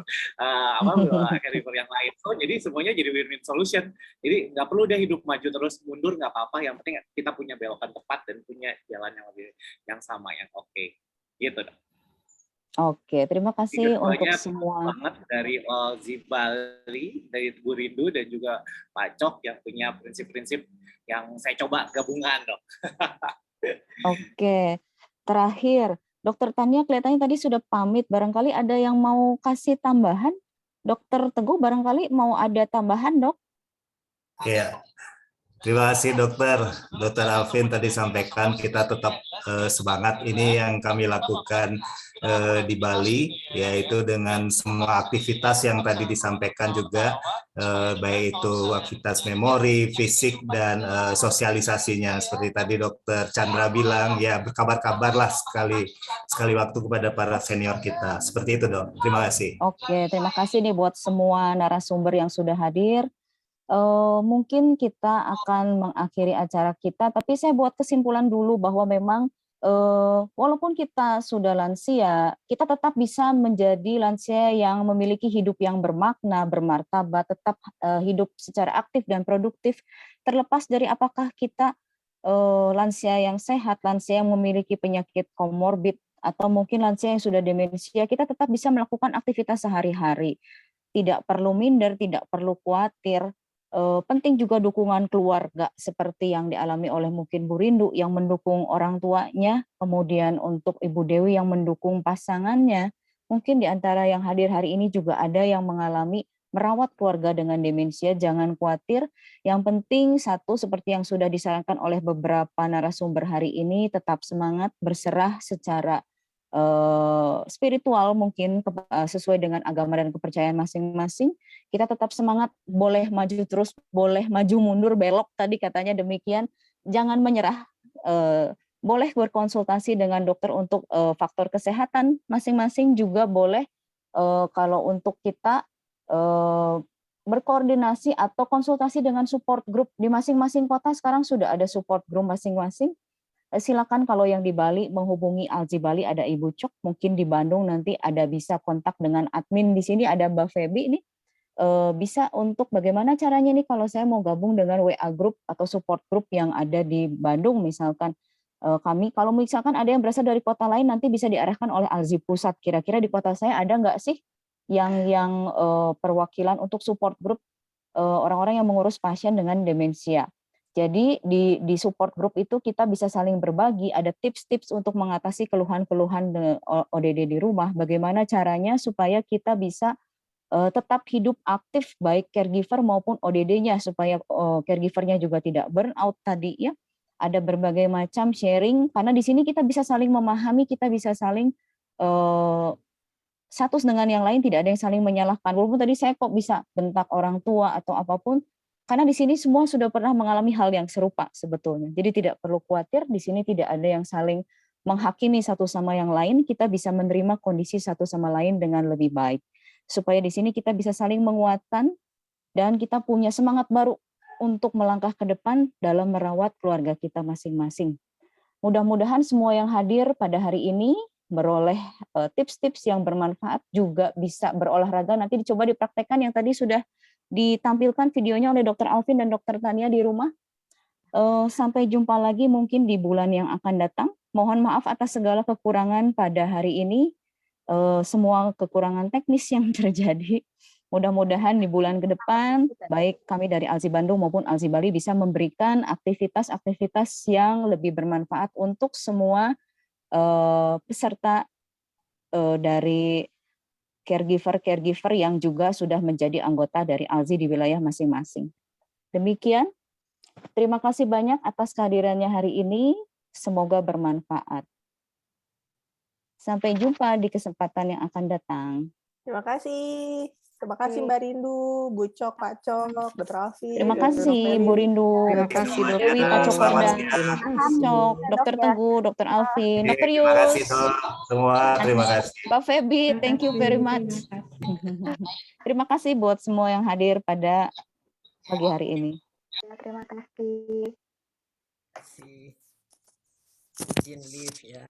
caregiver yang lain. So, jadi semuanya jadi win-win solution. Jadi nggak perlu deh hidup maju terus, mundur nggak apa-apa. Yang penting kita punya belokan tepat dan punya jalan yang sama, yang oke. Gitu, Dok. Oke, terima kasih untuk semua. Banget dari ALSI Bali, dari Bu Rindu dan juga Pak Cok yang punya prinsip-prinsip yang saya coba gabungkan, Dok. Oke, terakhir Dokter Tania kelihatannya tadi sudah pamit. Barangkali ada yang mau kasih tambahan? Dokter Teguh barangkali mau ada tambahan, Dok? Ya, terima kasih Dokter Alvin tadi sampaikan kita tetap semangat. Ini yang kami lakukan di Bali, yaitu dengan semua aktivitas yang tadi disampaikan juga, baik itu aktivitas memori, fisik, dan sosialisasinya. Seperti tadi Dokter Chandra bilang, ya berkabar-kabar lah sekali waktu kepada para senior kita. Seperti itu, Dok. Terima kasih. Oke, terima kasih nih buat semua narasumber yang sudah hadir. Mungkin kita akan mengakhiri acara kita, tapi saya buat kesimpulan dulu bahwa memang walaupun kita sudah lansia, kita tetap bisa menjadi lansia yang memiliki hidup yang bermakna, bermartabat, tetap hidup secara aktif dan produktif, terlepas dari apakah kita lansia yang sehat, lansia yang memiliki penyakit komorbid, atau mungkin lansia yang sudah demensia, kita tetap bisa melakukan aktivitas sehari-hari. Tidak perlu minder, tidak perlu khawatir. Penting juga dukungan keluarga seperti yang dialami oleh mungkin Bu Rindu yang mendukung orang tuanya, kemudian untuk Ibu Dewi yang mendukung pasangannya. Mungkin di antara yang hadir hari ini juga ada yang mengalami merawat keluarga dengan demensia. Jangan khawatir, yang penting satu seperti yang sudah disarankan oleh beberapa narasumber hari ini, tetap semangat, berserah secara spiritual mungkin sesuai dengan agama dan kepercayaan masing-masing, kita tetap semangat, boleh maju terus, boleh maju mundur, belok tadi katanya demikian, jangan menyerah, boleh berkonsultasi dengan dokter untuk faktor kesehatan masing-masing, juga boleh kalau untuk kita berkoordinasi atau konsultasi dengan support group di masing-masing kota. Sekarang sudah ada support group masing-masing. Silakan kalau yang di Bali menghubungi Alzi Bali, ada Ibu Cok, mungkin di Bandung nanti ada bisa kontak dengan admin di sini, ada Mbak Febi ini, bisa untuk bagaimana caranya nih kalau saya mau gabung dengan WA group atau support group yang ada di Bandung misalkan. Kami kalau misalkan ada yang berasal dari kota lain nanti bisa diarahkan oleh Alzi Pusat, kira-kira di kota saya ada nggak sih yang perwakilan untuk support group orang-orang yang mengurus pasien dengan demensia. Jadi di support group itu kita bisa saling berbagi, ada tips-tips untuk mengatasi keluhan-keluhan ODD di rumah, bagaimana caranya supaya kita bisa tetap hidup aktif baik caregiver maupun ODD-nya, supaya caregiver-nya juga tidak burn out tadi ya. Ada berbagai macam sharing, karena di sini kita bisa saling memahami, kita bisa saling satu dengan yang lain, tidak ada yang saling menyalahkan. Walaupun tadi saya kok bisa bentak orang tua atau apapun, karena di sini semua sudah pernah mengalami hal yang serupa sebetulnya. Jadi tidak perlu khawatir, di sini tidak ada yang saling menghakimi satu sama yang lain, kita bisa menerima kondisi satu sama lain dengan lebih baik. Supaya di sini kita bisa saling menguatkan dan kita punya semangat baru untuk melangkah ke depan dalam merawat keluarga kita masing-masing. Mudah-mudahan semua yang hadir pada hari ini beroleh tips-tips yang bermanfaat, juga bisa berolahraga, nanti dicoba dipraktekkan yang tadi sudah ditampilkan videonya oleh Dr. Alvin dan Dr. Tania di rumah. Sampai jumpa lagi mungkin di bulan yang akan datang. Mohon maaf atas segala kekurangan pada hari ini, semua kekurangan teknis yang terjadi. Mudah-mudahan di bulan ke depan, baik kami dari Alzi Bandung maupun Alzi Bali bisa memberikan aktivitas-aktivitas yang lebih bermanfaat untuk semua peserta dari caregiver yang juga sudah menjadi anggota dari Alzi di wilayah masing-masing. Demikian, terima kasih banyak atas kehadirannya hari ini, semoga bermanfaat. Sampai jumpa di kesempatan yang akan datang. Terima kasih. Terima kasih Mbak Rindu, Bu Cok, Pak Cok, Dr. Alvin. Terima kasih Bu Rindu, Terima kasih dokter. Dewi, Pak Cokorda, Terima kasih. Cok, Dr. Teguh, Dr. Alvin, Dr. Terima kasih Yus, semua, terima kasih. Mbak Febi, thank you very much. Terima kasih buat semua yang hadir pada pagi hari ini. Terima kasih. Izin live ya.